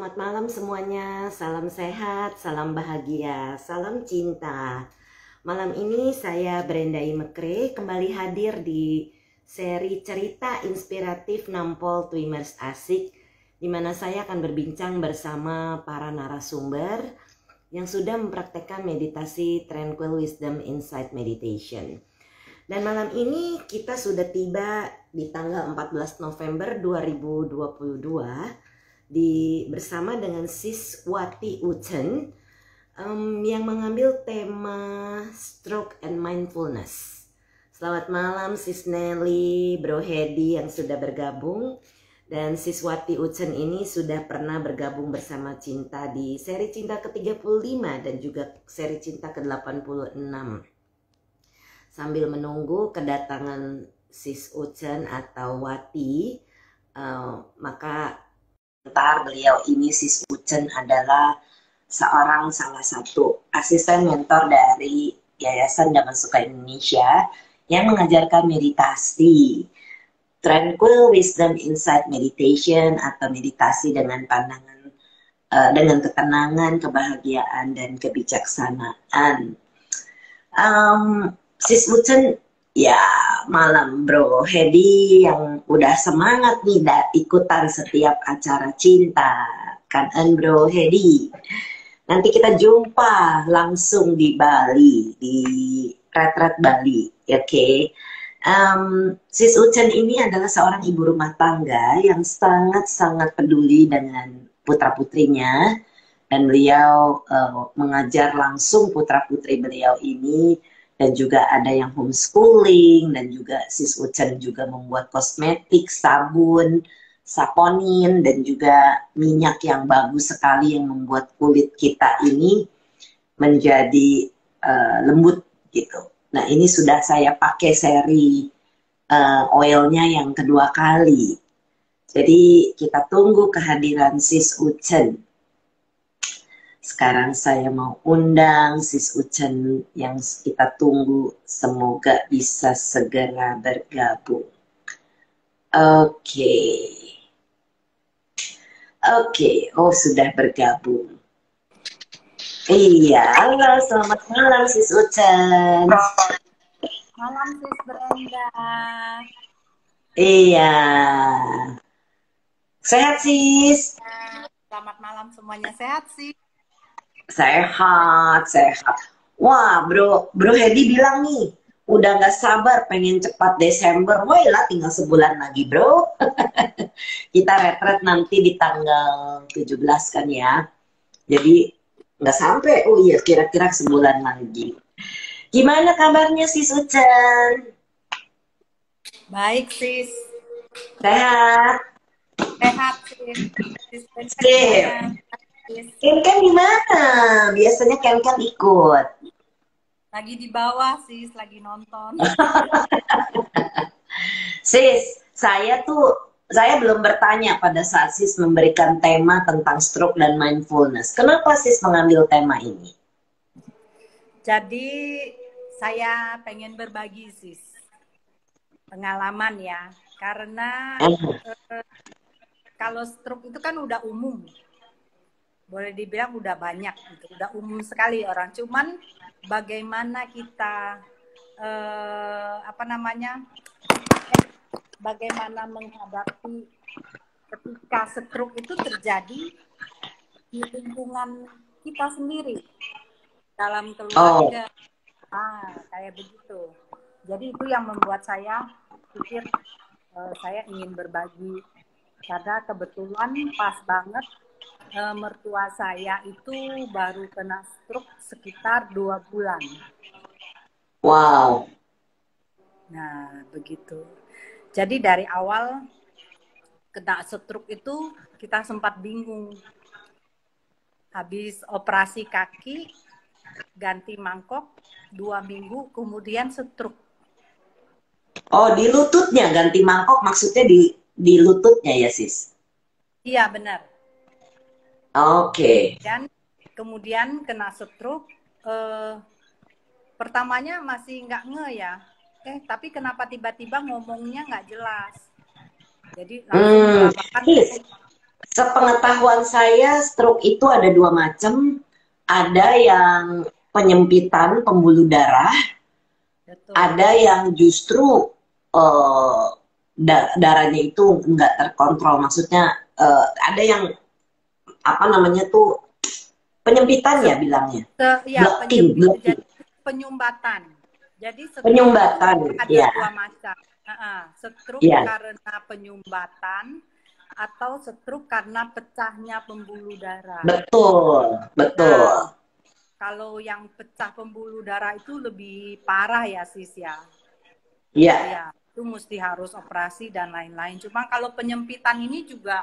Selamat malam semuanya, salam sehat, salam bahagia, salam cinta. Malam ini saya Brenda Imekre kembali hadir di seri cerita inspiratif Nampol Twimers Asik, di mana saya akan berbincang bersama para narasumber yang sudah mempraktekkan meditasi Tranquil Wisdom Insight Meditation. Dan malam ini kita sudah tiba di tanggal 14 November 2022 bersama dengan Sis Wati Uchen yang mengambil tema Stroke and Mindfulness. Selamat malam Sis Nelly, Bro Hedi yang sudah bergabung. Dan Sis Wati Uchen ini sudah pernah bergabung bersama Cinta di seri Cinta ke-35 dan juga seri Cinta ke-86. Sambil menunggu kedatangan Sis Uchen atau Wati, maka beliau ini, Sis Uchen, adalah salah satu asisten mentor dari Yayasan Dhamasuka Indonesia yang mengajarkan meditasi Tranquil Wisdom Insight Meditation atau meditasi dengan pandangan dengan ketenangan, kebahagiaan, dan kebijaksanaan. Sis Uchen, ya malam Bro Hedi yang udah semangat nih ikutan setiap acara cinta kan Bro Hedi. Nanti kita jumpa langsung di Bali, di retret Bali, oke? Okay? Sis Uchen ini adalah seorang ibu rumah tangga yang sangat-sangat peduli dengan putra-putrinya, dan beliau mengajar langsung putra-putri beliau ini. Dan juga ada yang homeschooling, dan juga Sis Uchen juga membuat kosmetik, sabun, saponin, dan juga minyak yang bagus sekali yang membuat kulit kita ini menjadi lembut gitu. Nah, ini sudah saya pakai seri oilnya yang kedua kali. Jadi kita tunggu kehadiran Sis Uchen. Sekarang saya mau undang Sis Uchen yang kita tunggu, semoga bisa segera bergabung. Oke. Oh sudah bergabung. Iya, halo, selamat malam Sis Uchen. Malam Sis Brenda. Iya. Sehat Sis? Selamat malam semuanya, sehat sih. Sehat. Wah, Bro Hedi bilang nih, udah gak sabar pengen cepat Desember. Woi lah, tinggal sebulan lagi, Bro. Kita retret nanti di tanggal 17 kan ya. Jadi gak sampai, oh iya, kira-kira sebulan lagi. Gimana kabarnya Sis Uchen? Baik Sis. Sehat? Sehat Sis. Sip. Ken gimana? Biasanya Ken ikut. Lagi di bawah Sis, lagi nonton. Sis, saya belum bertanya pada saat Sis memberikan tema tentang stroke dan mindfulness. Kenapa Sis mengambil tema ini? Jadi saya pengen berbagi Sis pengalaman ya, karena kalau stroke itu kan udah umum. Boleh dibilang udah banyak gitu, udah umum sekali orang. Cuman bagaimana kita bagaimana menghadapi ketika stroke itu terjadi di lingkungan kita sendiri, dalam keluarga. Kayak begitu. Jadi itu yang membuat saya pikir saya ingin berbagi, karena kebetulan pas banget mertua saya itu baru kena stroke sekitar 2 bulan. Wow. Nah, begitu. Jadi dari awal kena stroke itu kita sempat bingung. Habis operasi kaki, ganti mangkok, 2 minggu kemudian stroke. Oh, di lututnya ganti mangkok, maksudnya di lututnya ya Sis? Iya, benar. Oke. Dan kemudian kena stroke, pertamanya masih nggak ya. Tapi kenapa tiba-tiba ngomongnya nggak jelas? Jadi langsung Sepengetahuan saya, stroke itu ada dua macam. Ada yang penyempitan pembuluh darah, Betul. ada yang justru eh, darahnya itu nggak terkontrol. Maksudnya ada yang apa namanya tuh penyempitan Se, ya bilangnya, ya blocking, blocking, jadi penyumbatan. Jadi stroke itu penyumbatan, ada ya, dua macam. Stroke ya, karena penyumbatan atau stroke karena pecahnya pembuluh darah. betul, betul, Nah, kalau yang pecah pembuluh darah itu lebih parah ya sis ya. ya, Iya, itu mesti harus operasi dan lain-lain. Cuma kalau penyempitan ini juga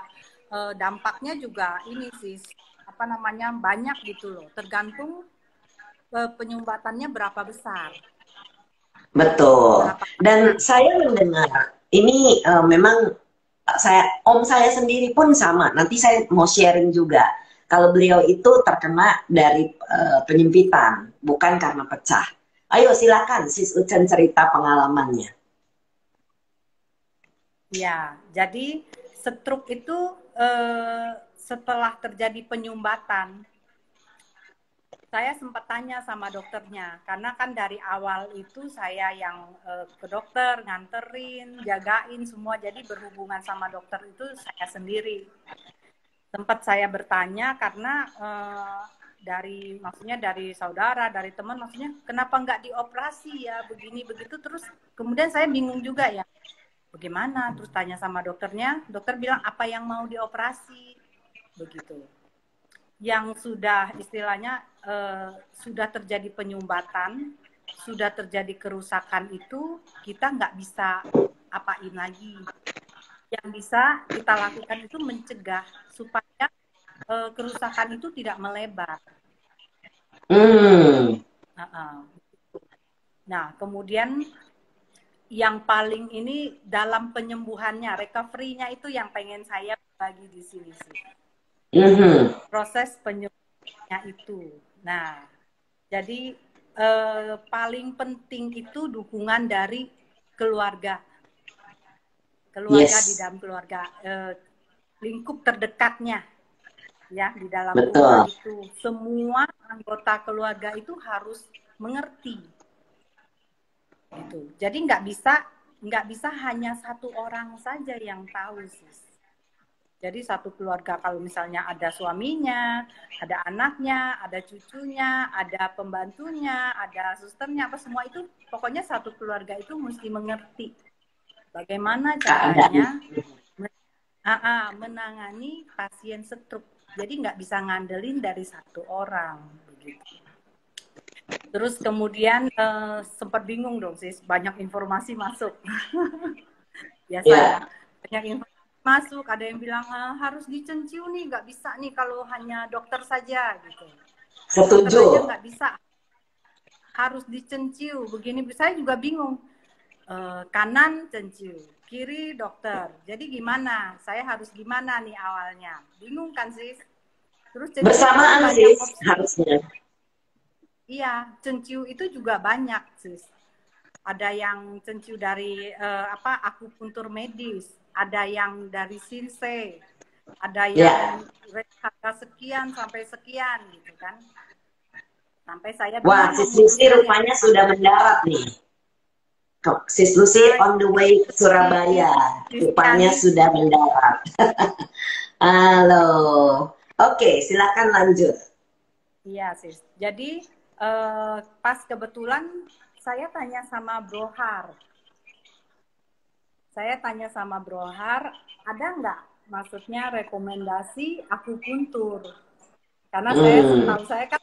dampaknya juga ini sis, apa namanya, banyak gitu loh. Tergantung penyumbatannya berapa besar. betul. Berapa Dan banyak. saya mendengar ini memang om saya sendiri pun sama. Nanti saya mau sharing juga. Kalau beliau itu terkena dari penyempitan, bukan karena pecah. Ayo silakan Sis Ucen cerita pengalamannya. Ya, jadi stroke itu setelah terjadi penyumbatan, saya sempat tanya sama dokternya, karena kan dari awal itu saya yang ke dokter, nganterin, jagain semua, jadi berhubungan sama dokter itu saya sendiri. Sempat saya bertanya karena maksudnya dari saudara, dari teman, maksudnya kenapa nggak dioperasi ya, begini begitu, terus kemudian saya bingung juga ya, bagaimana? Terus tanya sama dokternya, dokter bilang apa yang mau dioperasi, begitu. Yang sudah istilahnya sudah terjadi penyumbatan, sudah terjadi kerusakan itu kita nggak bisa apain lagi. Yang bisa kita lakukan itu mencegah supaya kerusakan itu tidak melebar. Hmm, Nah, kemudian yang paling ini dalam penyembuhannya, recovery-nya itu yang pengen saya bagi di sini sih. mhm, Proses penyembuhannya itu. Nah, jadi paling penting itu dukungan dari keluarga. Keluarga di yes, dalam keluarga, lingkup terdekatnya ya di dalam rumah betul. itu. Semua anggota keluarga itu harus mengerti gitu. Jadi nggak bisa hanya satu orang saja yang tahu sis. Jadi satu keluarga kalau misalnya ada suaminya, ada anaknya, ada cucunya, ada pembantunya, ada susternya, apa semua itu pokoknya satu keluarga itu mesti mengerti bagaimana Keadaan. caranya menangani pasien stroke. Jadi nggak bisa ngandelin dari satu orang begitu. Terus kemudian sempat bingung dong sih, banyak informasi masuk. Biasa ya, Ya, banyak informasi masuk, ada yang bilang harus dicenciu nih, nggak bisa nih kalau hanya dokter saja gitu. Dokter setuju. aja nggak bisa, harus dicenciu. Begini, saya juga bingung. Kanan cenciu, kiri dokter. Jadi gimana? Saya harus gimana nih awalnya? Bingung kan sis? Terus cenciu kan Bersamaan banyak sih opsi. harusnya. Iya, cenciu itu juga banyak sis. Ada yang cenciu dari akupuntur medis, ada yang dari sinse, ada yang Ya. harga sekian sampai sekian gitu kan. Sampai saya Wah, bingung Sis Lucy memutuskan yang rupanya mana. sudah mendarat nih. Sis Lucy Hai, on the way ke Surabaya. Rupanya Kristiani. sudah mendarat. Halo. Oke, silakan lanjut. Iya sis. Jadi pas kebetulan saya tanya sama Brohar. Saya tanya sama Brohar, ada nggak maksudnya rekomendasi akupuntur? Karena Hmm, setahu saya kan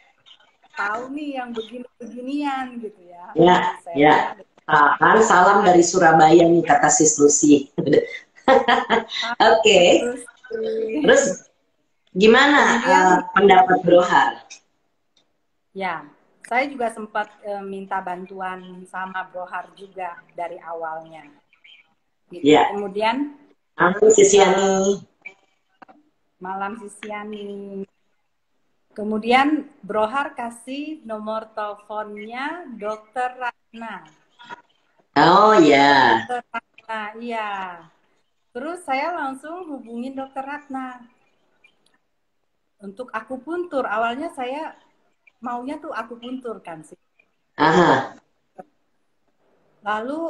tahu nih yang begini-beginian gitu ya. ya, Jadi saya ya. tanya Kan salam dari Surabaya nih kata Sis Lucy. Oke. terus Terus gimana kemudian pendapat Brohar? ya saya juga sempat minta bantuan sama Brohar juga dari awalnya. Gitu. Ya, Kemudian halo Sis Yani. malam Sisiani. Kemudian Brohar kasih nomor teleponnya Dokter Ratna. Oh ya. Dokter Ratna, iya. Terus saya langsung hubungin Dokter Ratna. Untuk akupuntur, awalnya saya maunya tuh akupuntur kan sih. Aha. Lalu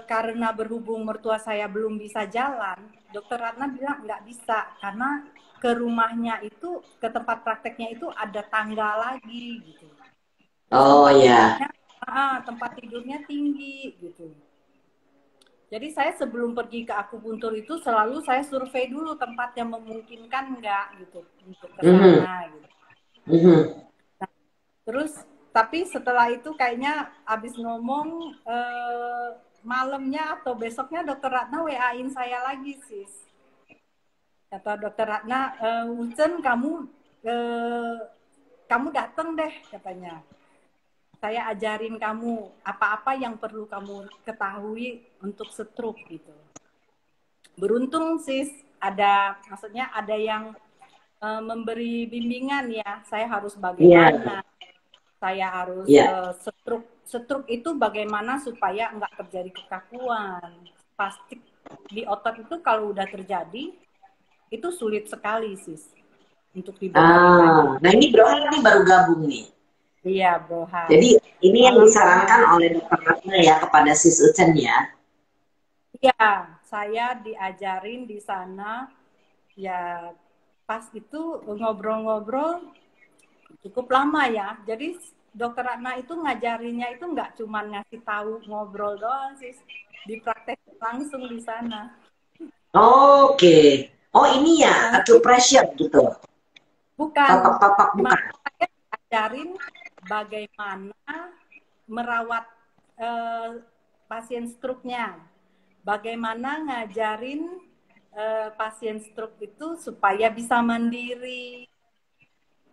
karena berhubung mertua saya belum bisa jalan, dokter Ratna bilang nggak bisa karena ke rumahnya itu, ke tempat prakteknya itu ada tangga lagi gitu. Terus Oh ya. tempat tidurnya tinggi gitu. Jadi saya sebelum pergi ke akupuntur itu selalu saya survei dulu tempat yang memungkinkan nggak gitu untuk ke Mhm. sana gitu. Mhm. Terus tapi setelah itu kayaknya abis ngomong malamnya atau besoknya dokter Ratna WA-in saya lagi sis. Kata dokter Ratna, Ucen kamu datang deh katanya. Saya ajarin kamu apa-apa yang perlu kamu ketahui untuk stroke gitu. Beruntung sis maksudnya ada yang memberi bimbingan ya. Saya harus Iya. bagaimana, saya harus Iya. stroke itu bagaimana supaya nggak terjadi kekakuan. Pasti di otot itu kalau udah terjadi itu sulit sekali sis untuk dibenerin lagi. Nah ini Bro Har nih baru gabung nih. Iya Broha. Jadi ini yang Malam disarankan oleh dokter Ratna ya kepada sis Ucen ya. iya, saya diajarin di sana ya, pas itu ngobrol-ngobrol cukup lama ya. Jadi dokter Ratna itu ngajarinnya itu nggak cuma ngasih tahu ngobrol doang sih, dipraktek langsung di sana. Oke. Oh ini ya Langsung acupressure gitu. bukan, Totok-totok bukan. malah saya ajarin bagaimana merawat eh, pasien stroke-nya. Bagaimana ngajarin pasien stroke itu supaya bisa mandiri.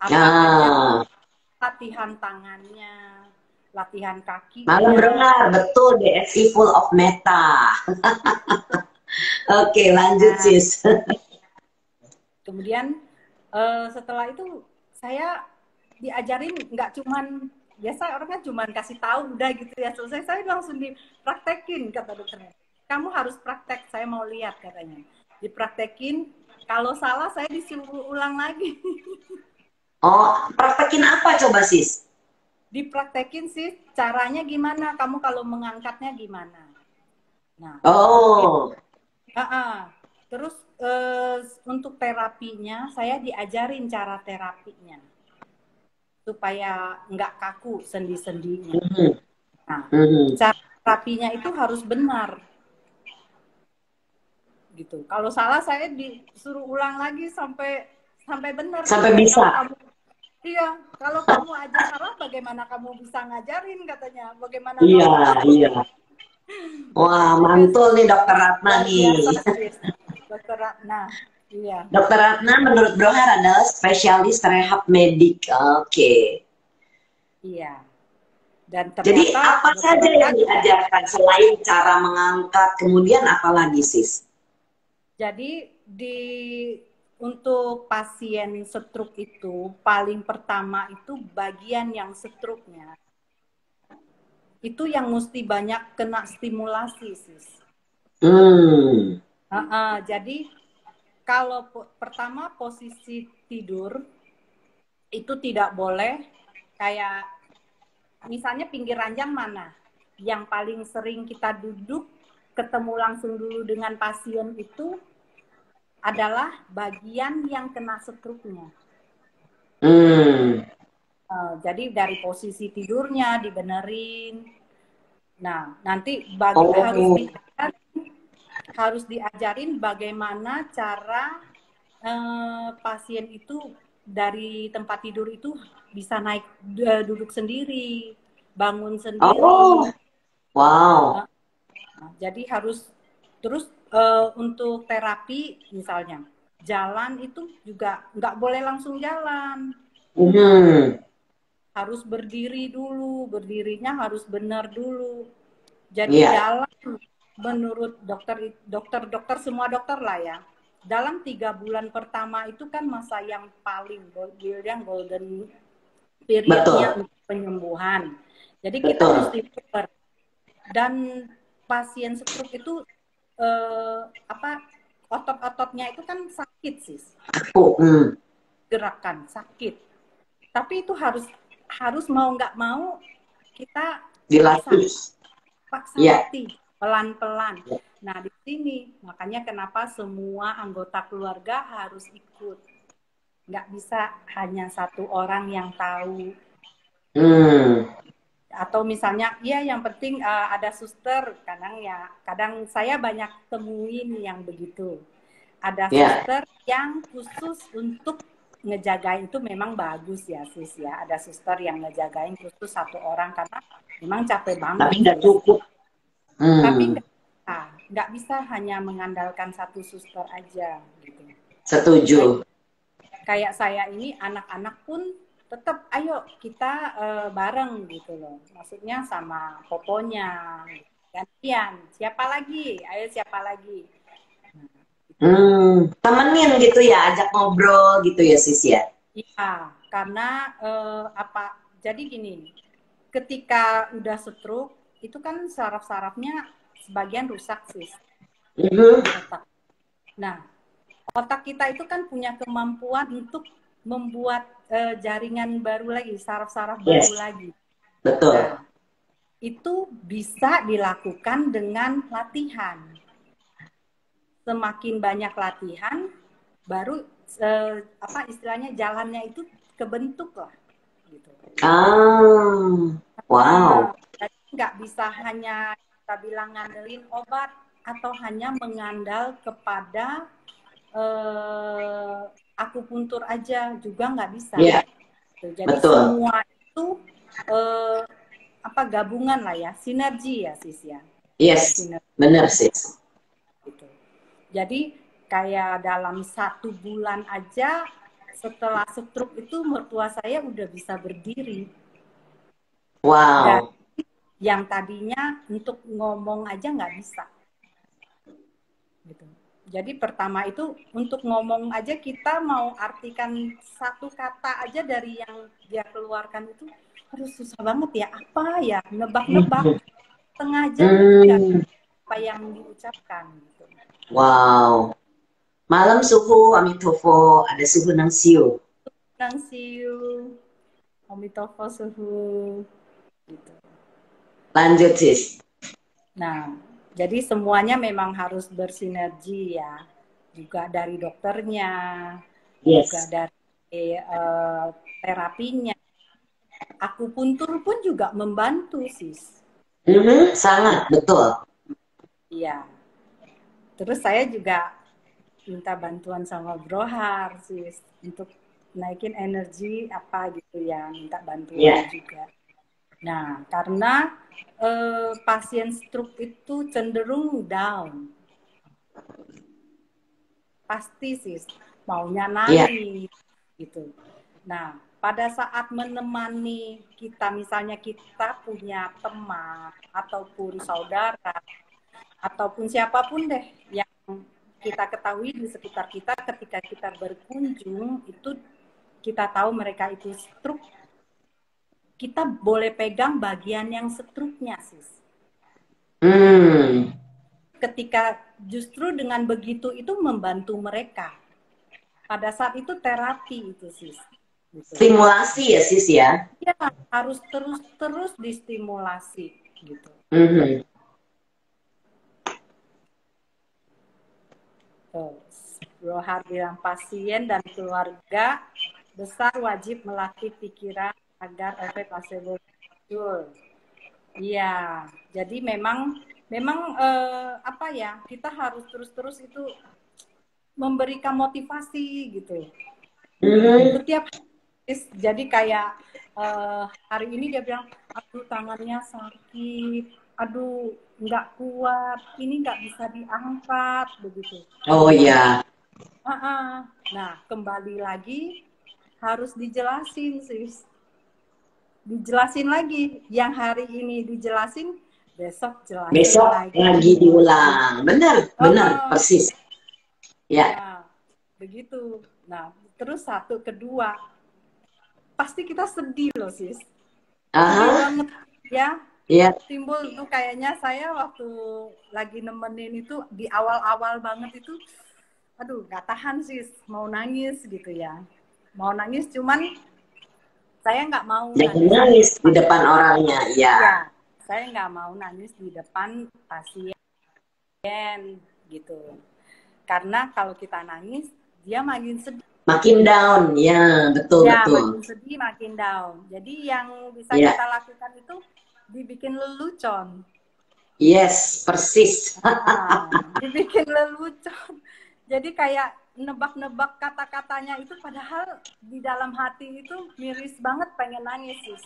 Apa aja Nah, latihan tangannya, latihan malam kakinya. benar, betul DSI full of meta. Oke, lanjut Nah, sis. kemudian setelah itu saya diajarin nggak cuman biasa orang kan cuman kasih tahu udah gitu ya selesai, saya langsung dipraktekin kata dokternya. Kamu harus praktek, saya mau lihat katanya. Dipraktekin, kalau salah saya disuruh ulang lagi. Oh, praktekin apa coba sis? Dipraktekin sih caranya gimana, kamu kalau mengangkatnya gimana. Nah, kemudian Oh, terus untuk terapinya saya diajarin cara terapinya supaya nggak kaku sendi-sendinya. mhm, Nah, mhm. cara terapinya itu harus benar gitu. Kalau salah saya disuruh ulang lagi sampai sampai benar Sampai katanya. bisa. Kalau kamu aja salah bagaimana kamu bisa ngajarin katanya. Bagaimana Iya, kamu tahu? iya. Wah, mantul nih dokter Ratna Luar biasa nih. sih dokter Ratna. Iya. Dokter Ratna menurut Bro Har adalah spesialis rehab medik. Oke. Iya. Dan Jadi ternyata apa dokter saja Ratna yang juga. diajarkan selain cara mengangkat, kemudian apa lagi sis? Jadi untuk pasien stroke itu paling pertama itu bagian yang stroke-nya itu yang mesti banyak kena stimulasi sis. Hmm. Jadi kalau pertama posisi tidur itu tidak boleh kayak misalnya pinggir ranjang mana yang paling sering kita duduk ketemu langsung dulu dengan pasien itu adalah bagian yang kena stroke-nya. Hmm. Jadi dari posisi tidurnya dibenerin. Nah, nanti Oh. harus diajarin bagaimana cara pasien itu dari tempat tidur itu bisa naik duduk sendiri, bangun Oh. sendiri. Wow. Jadi harus terus untuk terapi misalnya jalan itu juga nggak boleh langsung jalan, Hmm. harus berdiri dulu, berdirinya harus benar dulu. Jadi Iya. dalam menurut dokter semua dokter lah ya, dalam 3 bulan pertama itu kan masa yang paling golden periodnya Betul. untuk penyembuhan. Jadi kita Betul. mesti prepare. Dan pasien stroke itu apa otot-ototnya itu kan sakit sis. Aku. Hmm. gerakan, sakit. Tapi itu harus mau nggak mau kita Dilatih. paksa Ya. latih pelan-pelan. Nah, di sini makanya kenapa semua anggota keluarga harus ikut. Nggak bisa hanya satu orang yang tahu. Atau misalnya, ya yang penting ada suster. Kadang saya banyak temuin yang begitu. Ada suster yang khusus untuk ngejagain, itu memang bagus ya sis ya. Ada suster yang ngejagain khusus satu orang karena memang capek banget. Tapi nggak cukup. Tapi nggak bisa hanya mengandalkan satu suster aja gitu. Setuju. Kayak saya ini anak-anak pun tetap ayo kita bareng gitu loh. Maksudnya sama poponya gantian. Siapa lagi? Ayo siapa lagi? Temenin gitu ya, ajak ngobrol gitu ya sis ya. Iya, karena jadi gini, ketika udah stroke itu kan saraf-sarafnya sebagian rusak sis. Otak. Nah, otak kita itu kan punya kemampuan untuk membuat jaringan baru lagi, saraf-saraf baru lagi. Betul. Nah, itu bisa dilakukan dengan latihan. Semakin banyak latihan, baru istilahnya jalannya itu kebentuk lah. Gitu. Wow. Jadi nggak bisa hanya kita bilang ngandelin obat atau hanya mengandal kepada akupuntur aja juga nggak bisa. Jadi semua itu gabungan lah ya, sinergi ya sis ya. Yes, benar sis. Gitu. Jadi kayak dalam 1 bulan aja setelah stroke itu mertua saya udah bisa berdiri. Wow. Dan yang tadinya untuk ngomong aja nggak bisa. Gitu. Jadi pertama itu untuk ngomong aja kita mau artikan satu kata aja dari yang dia keluarkan itu harus susah banget ya. Apa ya? Nebak-nebak. Tengah jam itu apa yang diucapkan. Gitu. Wow. Malam suhu Amitofo, ada suhu nang siu. Nang siu. Amitofo suhu. Gitu. Lanjut sis. Nah, jadi semuanya memang harus bersinergi ya. Juga dari dokternya, juga dari terapinya. Akupuntur pun juga membantu sis. Sangat, betul. Iya. Terus saya juga minta bantuan sama Brohar sis untuk naikin energi apa gitu ya, minta bantuan juga. Nah, karena pasien stroke itu cenderung down. Pasti sis, maunya nangis gitu. Nah, pada saat menemani kita, misalnya kita punya teman ataupun saudara ataupun siapapun deh yang kita ketahui di sekitar kita, ketika kita berkunjung itu kita tahu mereka itu stroke, kita boleh pegang bagian yang stroke-nya sis. Ketika justru dengan begitu itu membantu mereka. Pada saat itu terapi itu sis. Gitu. Stimulasi ya sis ya? Ya, harus terus distimulasi gitu. Brohar bilang pasien dan keluarga besar wajib melatih pikiran agar efek placebo muncul. Iya, jadi memang kita harus terus itu memberikan motivasi gitu. Setiap jadi kayak hari ini dia bilang, aduh tangannya sakit, aduh nggak kuat, ini nggak bisa diangkat begitu. Oh iya. Nah kembali lagi harus dijelasin sis. Dijelasin lagi, yang hari ini dijelasin, besok jelasin lagi diulang. Benar persis. Ya. Nah, begitu. Nah, terus satu kedua, pasti kita sedih loh sis. Sedih banget ya. Timbul tuh kayaknya saya waktu lagi nemenin itu di awal-awal banget itu, aduh nggak tahan sis, mau nangis gitu ya. mau nangis, cuman saya nggak mau Jangan nangis nangis di depan orangnya, ya. Iya, saya nggak mau nangis di depan pasien gitu. Karena kalau kita nangis, dia makin sedih. Makin down, ya, betul Ya, betul. makin sedih, makin down. Jadi yang bisa Ya, kita lakukan itu dibikin lelucon. yes, persis. Nah, dibikin lelucon. Jadi kayak nebak-nebak kata-katanya itu, padahal di dalam hati itu miris banget pengen nangis, sis.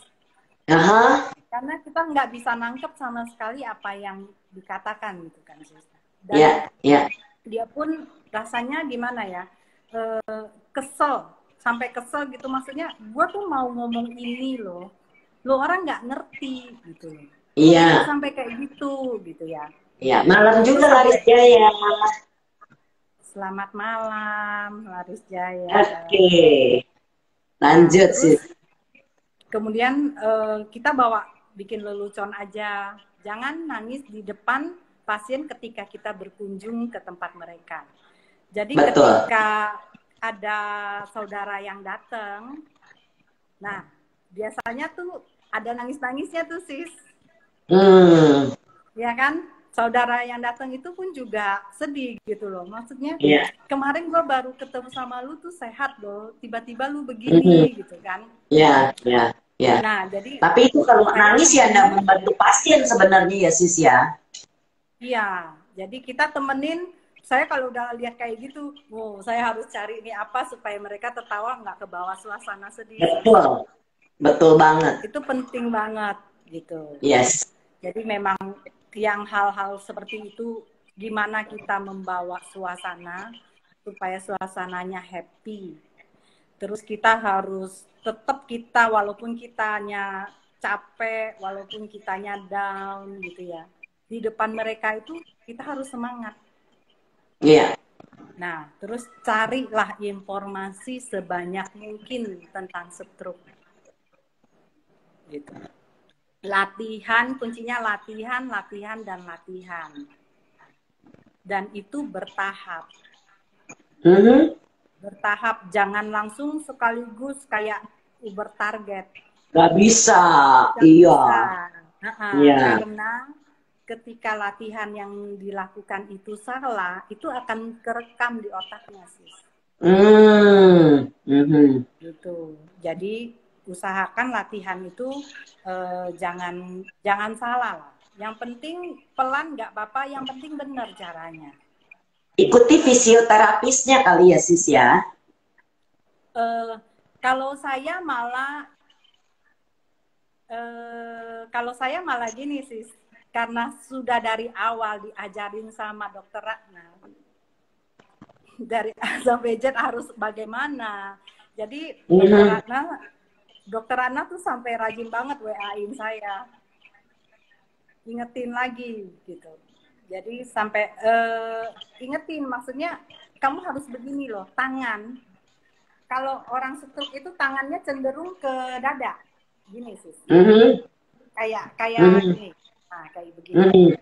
Aha, Karena kita nggak bisa nangkep sama sekali apa yang dikatakan gitu kan, sis. Dan ya, ya, dia pun rasanya gimana ya, kesel, sampai kesel gitu, maksudnya gue tuh mau ngomong ini loh, lo orang nggak ngerti gitu loh, kok bisa iya, sampai kayak gitu ya. iya. Malam Terus juga Laris sampai Jaya. selamat malam Laris Jaya. Oke, Nah lanjut terus sih. kemudian kita bawa bikin lelucon aja, jangan nangis di depan pasien ketika kita berkunjung ke tempat mereka. Jadi Betul. ketika ada saudara yang datang, nah biasanya tuh ada nangis-nangisnya tuh, sis. Hmm, Ya kan? Saudara yang datang itu pun juga sedih gitu loh. Maksudnya iya. kemarin gue baru ketemu sama lu tuh sehat loh, tiba-tiba lu Hmm, begini gitu kan. ya, ya, ya. Nah jadi Tapi itu kalau saya nangis ya maunya, nggak membantu pasien sebenarnya ya sis ya. iya, jadi kita temenin. Saya kalau udah lihat kayak gitu, wow, saya harus cari ini apa supaya mereka tertawa, nggak ke bawah suasana sedih, sis. Betul, betul banget. Itu penting banget gitu. Yes. Jadi memang yang hal-hal seperti itu, gimana kita membawa suasana supaya suasananya happy. Terus kita harus tetap, kita walaupun kitanya capek, walaupun kitanya down gitu ya, di depan mereka itu kita harus semangat. Iya. Nah, terus carilah informasi sebanyak mungkin tentang stroke. Gitu. Latihan, kuncinya latihan, latihan, dan latihan. Dan itu bertahap. Bertahap, jangan langsung sekaligus kayak Uber target. Gak bisa, Gak iya. bisa. Iya. Karena ketika latihan yang dilakukan itu salah, itu akan kerekam di otaknya, sis. Gitu. Jadi usahakan latihan itu jangan salah lah. Yang penting pelan nggak apa-apa, yang penting benar caranya. Ikuti fisioterapisnya kali ya sis ya. Kalau saya malah gini, sis, karena sudah dari awal diajarin sama dokter Ratna, dari A sampai Z harus bagaimana. Jadi dokter Ratna tuh sampai rajin banget WA-in saya, ingetin lagi gitu. Jadi sampai ingetin, maksudnya kamu harus begini loh, tangan. Kalau orang stroke itu tangannya cenderung ke dada, gini sis. Kayak gini, nah kayak begini.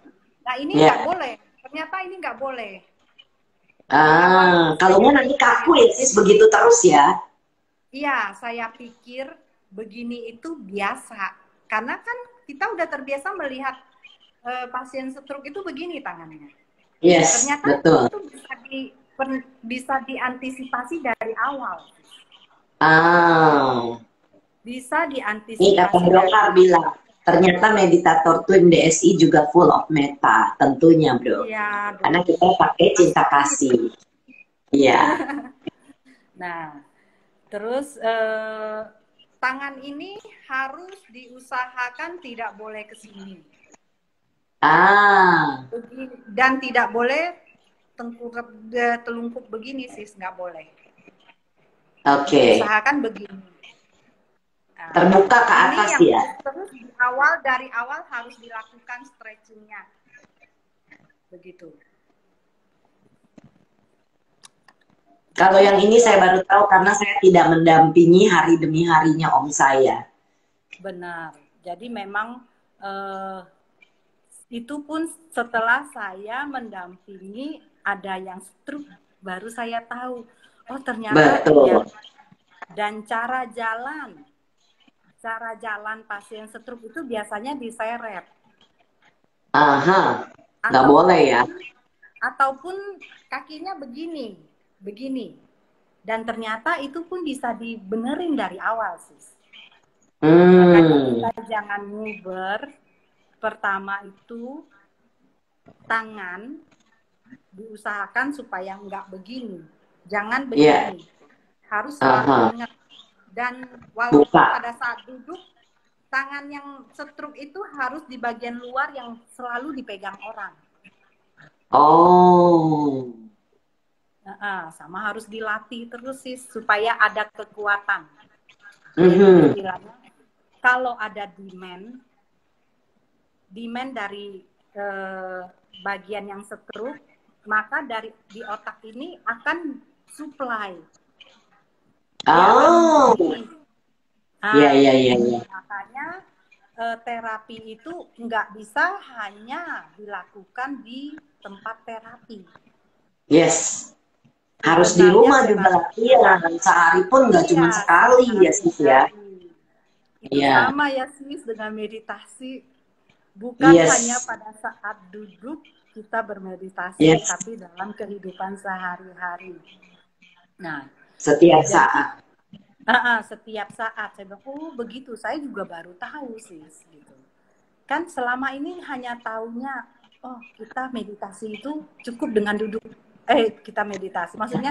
Nah ini nggak boleh. Ternyata ini nggak boleh. Kalau mau nanti kaku ya sis begitu terus ya. Iya, saya pikir begini itu biasa. Karena kan kita udah terbiasa melihat pasien stroke itu begini tangannya. Yes, ternyata betul. itu bisa diantisipasi dari awal. Bisa diantisipasi. Ini kata dokter bilang, ternyata meditator Twin DSI juga full of meta, tentunya bro. Iya, karena kita pakai cinta kasih. Iya. Nah, terus tangan ini harus diusahakan tidak boleh ke sini. Dan tidak boleh telungkup begini, sis, nggak boleh. Oke. Usahakan begini. Nah, terbuka ke atas ya. Terus dari awal harus dilakukan stretchingnya. Begitu. Kalau yang ini saya baru tahu karena saya tidak mendampingi hari demi harinya om saya. Benar. Jadi memang itu pun setelah saya mendampingi ada yang stroke, baru saya tahu, oh ternyata Dan cara jalan pasien stroke itu biasanya diseret. Aha, nggak boleh ya. Ataupun kakinya begini, dan ternyata itu pun bisa dibenerin dari awal, sis. Makanya kita jangan nguber. Pertama itu tangan diusahakan supaya nggak begini, jangan begini, harus selalu ingat. Dan walaupun pada saat duduk, tangan yang stroke itu harus di bagian luar yang selalu dipegang orang. Oh. Sama harus dilatih terus sih supaya ada kekuatan. Istilahnya, kalau ada demand dari bagian yang stroke, maka di otak ini akan supply. Iya. Makanya terapi itu nggak bisa hanya dilakukan di tempat terapi. Yes. Harus di rumah juga latihan, sehari pun nggak cuma sekali ya sis ya. Itu sama ya sis dengan meditasi, bukan hanya pada saat duduk kita bermeditasi, tapi dalam kehidupan sehari-hari. Nah, setiap saat saya bilang, oh begitu, saya juga baru tahu sis gitu. Kan selama ini hanya taunya, oh kita meditasi itu cukup dengan duduk. Kita meditasi, maksudnya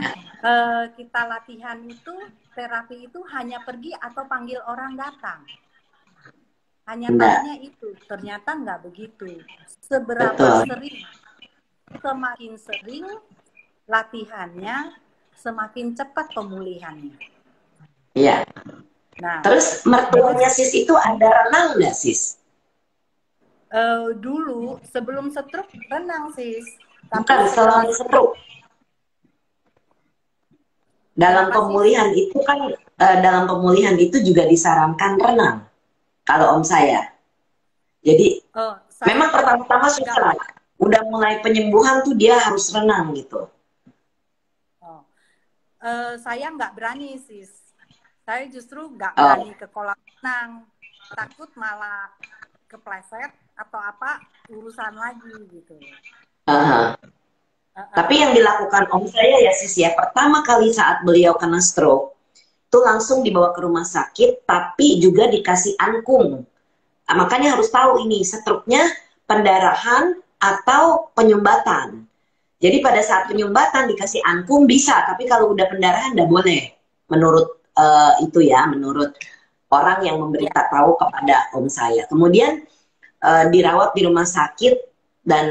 kita latihan itu, terapi itu hanya pergi atau panggil orang datang. Hanya taunya itu, ternyata nggak begitu. Seberapa sering, semakin sering latihannya, semakin cepat pemulihannya. Iya. Nah, terus mertuanya sis itu ada renang nggak sis? Dulu sebelum stroke renang sis. Bukan setelah stroke. Dalam pemulihan itu kan, dalam pemulihan itu juga disarankan renang. Kalau om saya. Jadi memang pertama-tama susah. Udah mulai penyembuhan tuh dia harus renang gitu. Saya nggak berani sis. Saya justru nggak berani ke kolam renang. Takut malah kepleset atau apa, urusan lagi gitu. Tapi yang dilakukan om saya ya sis ya, pertama kali saat beliau kena stroke itu langsung dibawa ke rumah sakit, tapi juga dikasih angkung. Makanya harus tahu ini stroke-nya pendarahan atau penyumbatan. Jadi pada saat penyumbatan dikasih angkung bisa, tapi kalau udah pendarahan nggak boleh. Menurut itu ya, menurut orang yang memberitahu kepada om saya. Kemudian dirawat di rumah sakit dan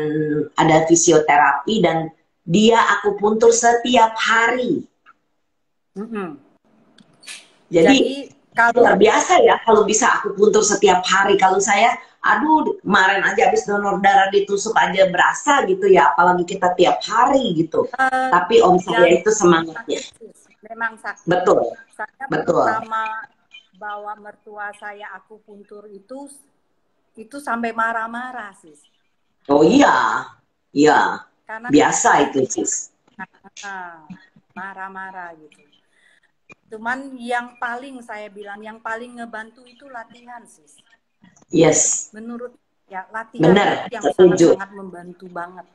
ada fisioterapi dan dia akupuntur setiap hari. Jadi kalau luar biasa ya kalau bisa akupuntur setiap hari. Kalau saya, aduh kemarin aja habis donor darah ditusuk aja berasa gitu ya, apalagi kita tiap hari gitu. Tapi om saya itu semangatnya. Memang sakit. Betul. Saya pertama bawa mertua saya akupuntur itu sampai marah-marah sis. Oh iya, iya. Karena biasa itu sis. Marah-marah gitu. Cuman yang paling saya bilang, yang paling ngebantu itu latihan sis. Yes. Menurut ya latihan yang sangat membantu banget.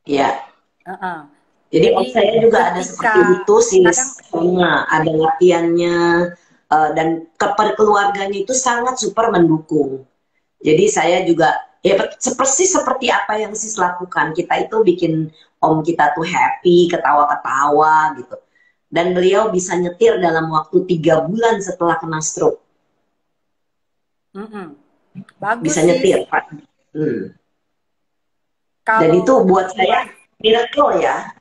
Iya. Jadi saya juga ada seperti itu sis. Ada latihannya dan keluarganya itu sangat super mendukung. Jadi saya juga ya persis seperti apa yang sis lakukan. Kita itu bikin om kita tuh happy, ketawa-ketawa gitu. Dan beliau bisa nyetir dalam waktu 3 bulan setelah kena stroke. Bagus bisa nyetir, Pak. Dan itu buat saya miracle ya.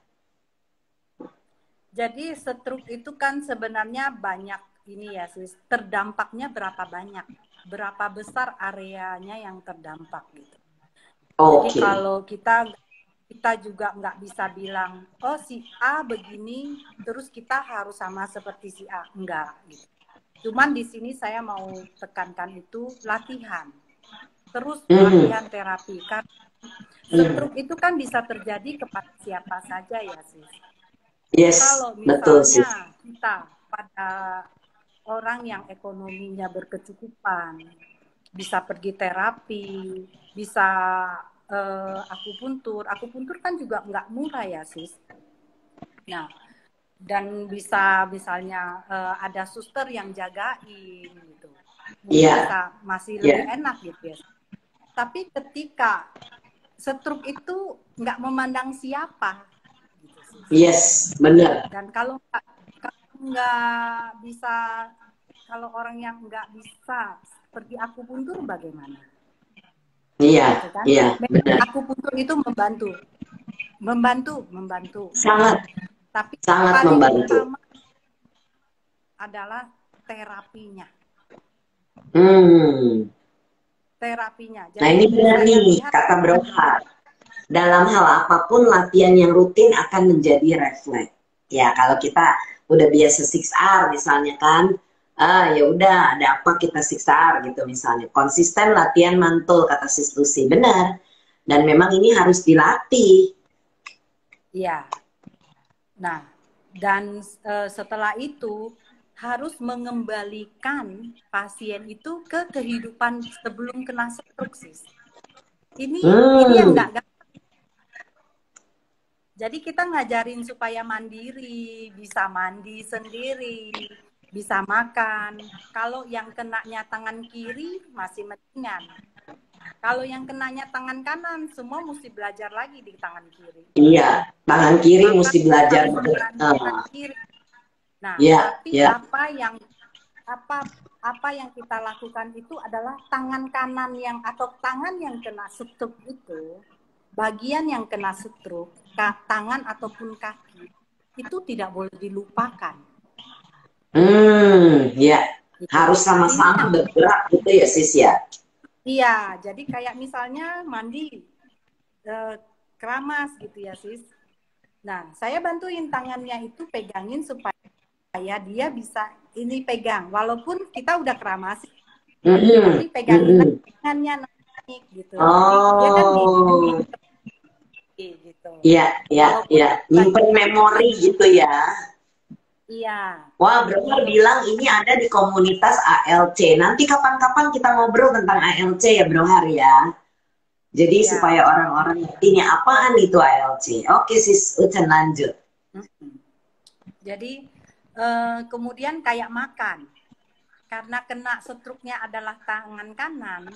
Jadi stroke itu kan sebenarnya banyak ini ya sis. Terdampaknya berapa banyak? Berapa besar areanya yang terdampak gitu. Jadi kalau kita juga nggak bisa bilang, oh si A begini, terus kita harus sama seperti si A. Enggak gitu. Cuman di sini saya mau tekankan itu latihan. Terus latihan terapi. Karena stroke itu kan bisa terjadi kepada siapa saja ya sis. Yes, kalau misalnya kita pada orang yang ekonominya berkecukupan, bisa pergi terapi, bisa akupuntur. Akupuntur kan juga nggak murah ya, sis. Nah, dan bisa misalnya ada suster yang jagain gitu. Mungkin bisa masih lebih enak gitu ya. Tapi ketika stroke itu nggak memandang siapa. Gitu sih. Yes, benar. Dan kalau nggak bisa, kalau orang yang nggak bisa pergi akupuntur bagaimana? Iya, Gitu kan? iya, benar. Akupuntur itu membantu. Sangat, Tapi sangat paling membantu. utama adalah terapinya. Terapinya. Nah Jadi ini benar nih, kata Bro Har. Dalam hal apapun latihan yang rutin akan menjadi refleks. Ya kalau kita udah biasa 6R misalnya kan, ya udah ada apa kita 6R gitu misalnya. Konsisten latihan mantul kata Sis Lucy, benar. Dan memang ini harus dilatih. Iya. Nah, dan setelah itu harus mengembalikan pasien itu ke kehidupan sebelum kena stroke, sis. Ini yang nggak gampang. Jadi kita ngajarin supaya mandiri, bisa mandi sendiri, bisa makan. Kalau yang kenanya tangan kiri masih mendingan. Kalau yang kenanya tangan kanan, semua mesti belajar lagi di tangan kiri. Iya, tangan kiri mesti belajar. Tangan kiri. Nah, tapi apa yang kita lakukan itu adalah tangan kanan atau tangan yang kena stroke itu, bagian yang kena stroke, tangan ataupun kaki itu tidak boleh dilupakan. Ya, harus sama-sama bergerak gitu ya sis ya. Iya, jadi kayak misalnya mandi keramas gitu ya sis. Nah, saya bantuin tangannya itu pegangin supaya dia bisa ini pegang, walaupun kita udah keramas, tapi pegangin tangannya naik gitu. Dia kan gitu. Iya. Nyimpen memori gitu ya. Iya. Wah, Bro Har bilang ini ada di komunitas ALC. Nanti kapan-kapan kita ngobrol tentang ALC ya, Bro Har ya. Jadi supaya orang-orang ngerti nih apaan itu ALC. Oke, sis Ucen lanjut. Jadi kemudian kayak makan. Karena kena stroke-nya adalah tangan kanan,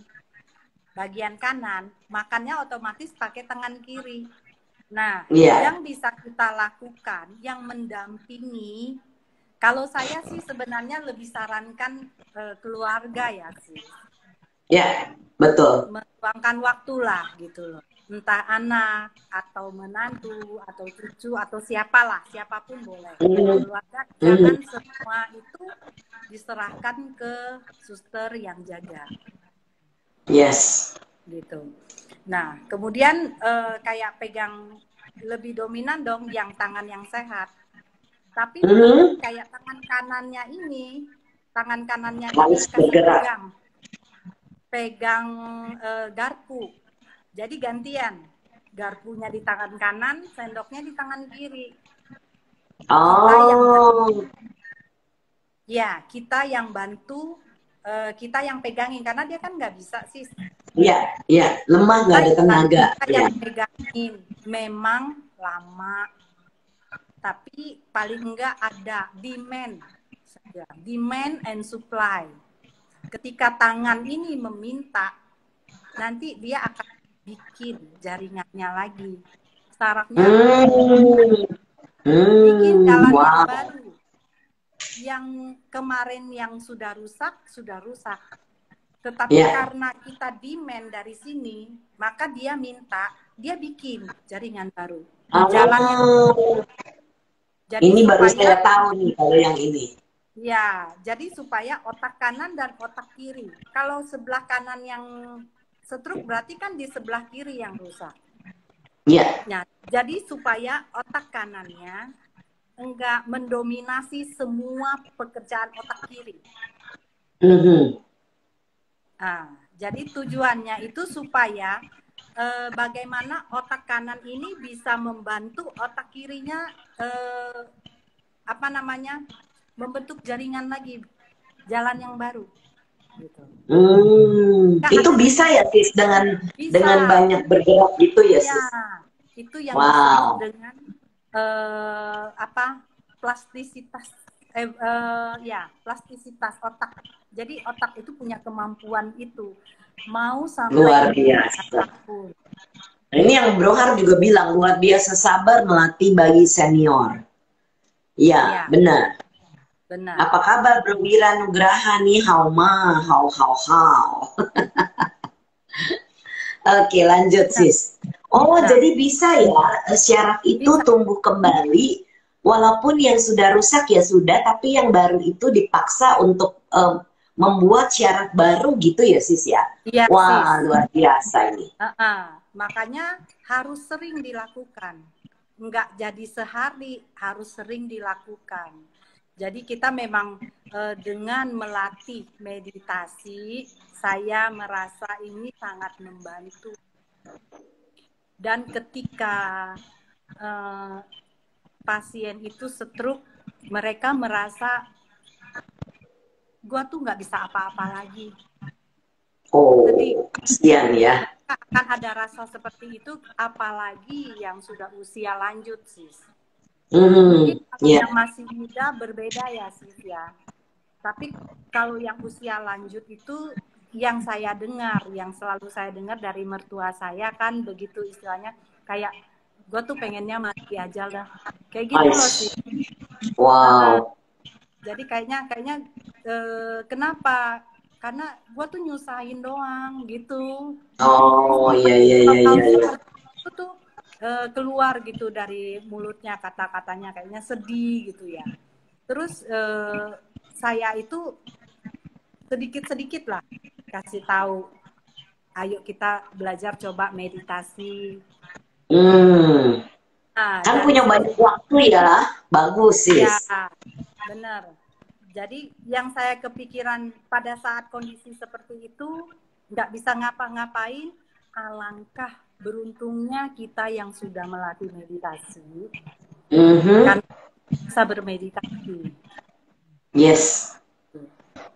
bagian kanan, makannya otomatis pakai tangan kiri. Nah, yang bisa kita lakukan, yang mendampingi, kalau saya sih sebenarnya lebih sarankan keluarga ya sih. Ya, betul. Meluangkan waktu lah gitu loh. Entah anak, atau menantu, atau cucu, atau siapapun boleh. Keluarga, jangan semua itu diserahkan ke suster yang jaga. Yes. Gitu. Nah, kemudian kayak pegang lebih dominan dong yang tangan yang sehat. Tapi kayak tangan kanannya ini harus bergerak. Pegang garpu. Jadi gantian. Garpunya di tangan kanan, sendoknya di tangan kiri. Kita yang bantu, kita yang pegangin karena dia kan nggak bisa sih. Iya, lemah nggak ada tenaga. Kita yang pegangin memang lama, tapi paling enggak ada demand and supply. Ketika tangan ini meminta, nanti dia akan bikin jaringannya lagi, sarafnya bikin jalan yang baru. Yang kemarin yang sudah rusak. Tetapi karena kita demand dari sini, maka dia minta, dia bikin jaringan baru. Jalannya. Jadi ini baru saya tahu nih kalau yang ini. Ya, jadi supaya otak kanan dan otak kiri. Kalau sebelah kanan yang stroke berarti kan di sebelah kiri yang rusak. Iya. Nah, jadi supaya otak kanannya enggak mendominasi semua pekerjaan otak kiri. Nah, jadi tujuannya itu supaya bagaimana otak kanan ini bisa membantu otak kirinya membentuk jaringan lagi, jalan yang baru gitu. Itu bisa ya sis dengan Bisa. banyak bergerak gitu ya Ya, sis. itu yang disebut Wow, dengan apa, plastisitas, ya plastisitas otak. Jadi otak itu punya kemampuan itu, mau sampai luar umur biasa. berapapun. Nah, ini yang Bro Har juga bilang luar biasa sabar melatih bagi senior. Iya, Ya, benar. benar. Apa kabar Bro Wira Nugraha nih? How ma? How? Oke, lanjut Benar. sis. Oh, Nah, jadi bisa ya syaraf itu bisa. tumbuh kembali walaupun yang sudah rusak ya sudah, tapi yang baru itu dipaksa untuk membuat syaraf baru gitu ya sis ya. Iya, Wah, sis. luar biasa ini. Makanya harus sering dilakukan. Enggak jadi sehari, harus sering dilakukan. Jadi kita memang dengan melatih meditasi, saya merasa ini sangat membantu. Dan ketika pasien itu stroke, mereka merasa gue tuh nggak bisa apa-apa lagi. Jadi Oh, kasihan ya. mereka akan ada rasa seperti itu, apalagi yang sudah usia lanjut, sis. Mungkin kalau Ya. yang masih muda berbeda ya, sis ya. Tapi kalau yang usia lanjut itu yang saya dengar, yang selalu saya dengar dari mertua saya kan begitu istilahnya, kayak gue tuh pengennya mati aja dah. Kayak gitu loh sih. Wow. Jadi kayaknya kenapa? Karena gue tuh nyusahin doang gitu. Oh, Hal iya. seperti itu tuh keluar gitu dari mulutnya, kata-katanya kayaknya sedih gitu ya. Terus saya itu sedikit-sedikit lah kasih tahu, ayo kita belajar coba meditasi. Nah, Kan dari punya situ banyak waktu ya. Bagus sis. ya benar. Jadi yang saya kepikiran pada saat kondisi seperti itu nggak bisa ngapa-ngapain, alangkah beruntungnya kita yang sudah melatih meditasi Mhm. kan bisa bermeditasi. Yes.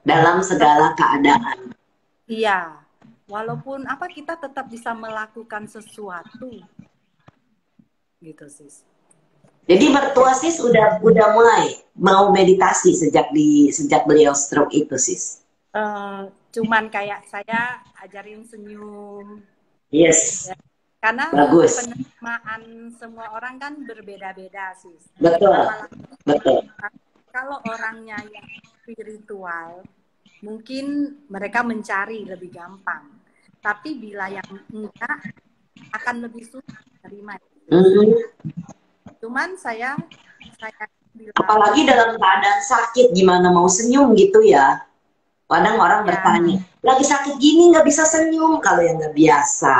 Dalam segala keadaan. Iya, walaupun apa kita tetap bisa melakukan sesuatu gitu sis. Jadi mertua sis udah mulai mau meditasi sejak beliau stroke itu sis. Cuman kayak saya ajarin senyum Yes. ya. Karena Bagus. penerimaan semua orang kan berbeda-beda sis. Betul. Apalagi Betul. kalau orangnya yang spiritual, mungkin mereka mencari lebih gampang. Tapi bila yang enggak, akan lebih sulit menerima. Mhm. Cuman saya bilang, Apalagi dalam keadaan sakit gimana mau senyum gitu ya. Kadang orang ya, bertanya, lagi sakit gini nggak bisa senyum kalau yang nggak biasa.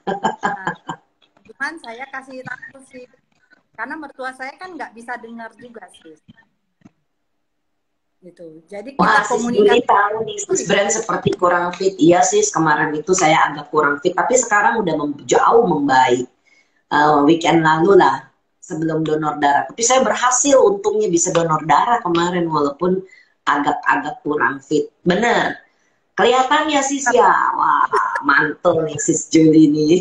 nah, cuman saya kasih tahu sih, karena mertua saya kan nggak bisa dengar juga sih, gitu. Jadi Wah, kita sis Juli komunikasi. tahu nih, sis Brand seperti kurang fit. Iya sis, kemarin itu saya agak kurang fit, tapi sekarang udah jauh membaik. Weekend lalu lah, sebelum donor darah. Tapi saya berhasil, untungnya bisa donor darah kemarin, walaupun agak-agak kurang fit. Bener, kelihatannya sis ya. Wah, mantul nih sis Juli nih.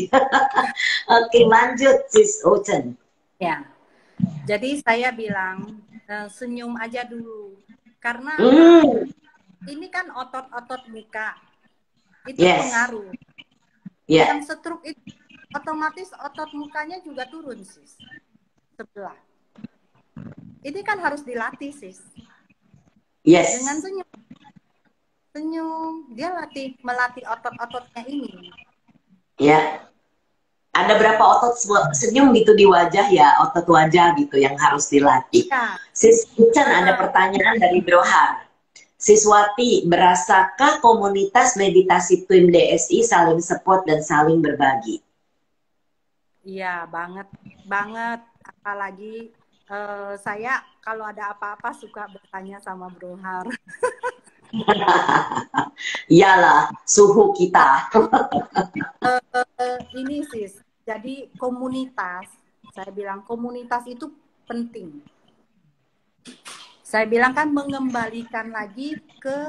Oke, lanjut sis Ochen. Ya, jadi saya bilang senyum aja dulu, karena apa? Hmm, Ini kan otot-otot muka itu yes, pengaruh. ya. Yang stroke itu otomatis otot mukanya juga turun sis, sebelah. Ini kan harus dilatih sis. Dengan Yes. senyum, dia melatih otot-ototnya ini. Ya. Ada berapa otot senyum gitu di wajah ya, otot wajah gitu yang harus dilatih. Iya. Sis Ucan ada pertanyaan dari Brohar. Siswati, berasakah komunitas meditasi tim DSI saling support dan saling berbagi? Iya, banget. Banget. Apalagi saya kalau ada apa-apa suka bertanya sama Brohar. Iyalah, suhu kita. Ini sis, jadi komunitas, saya bilang komunitas itu penting. Saya bilang kan mengembalikan lagi ke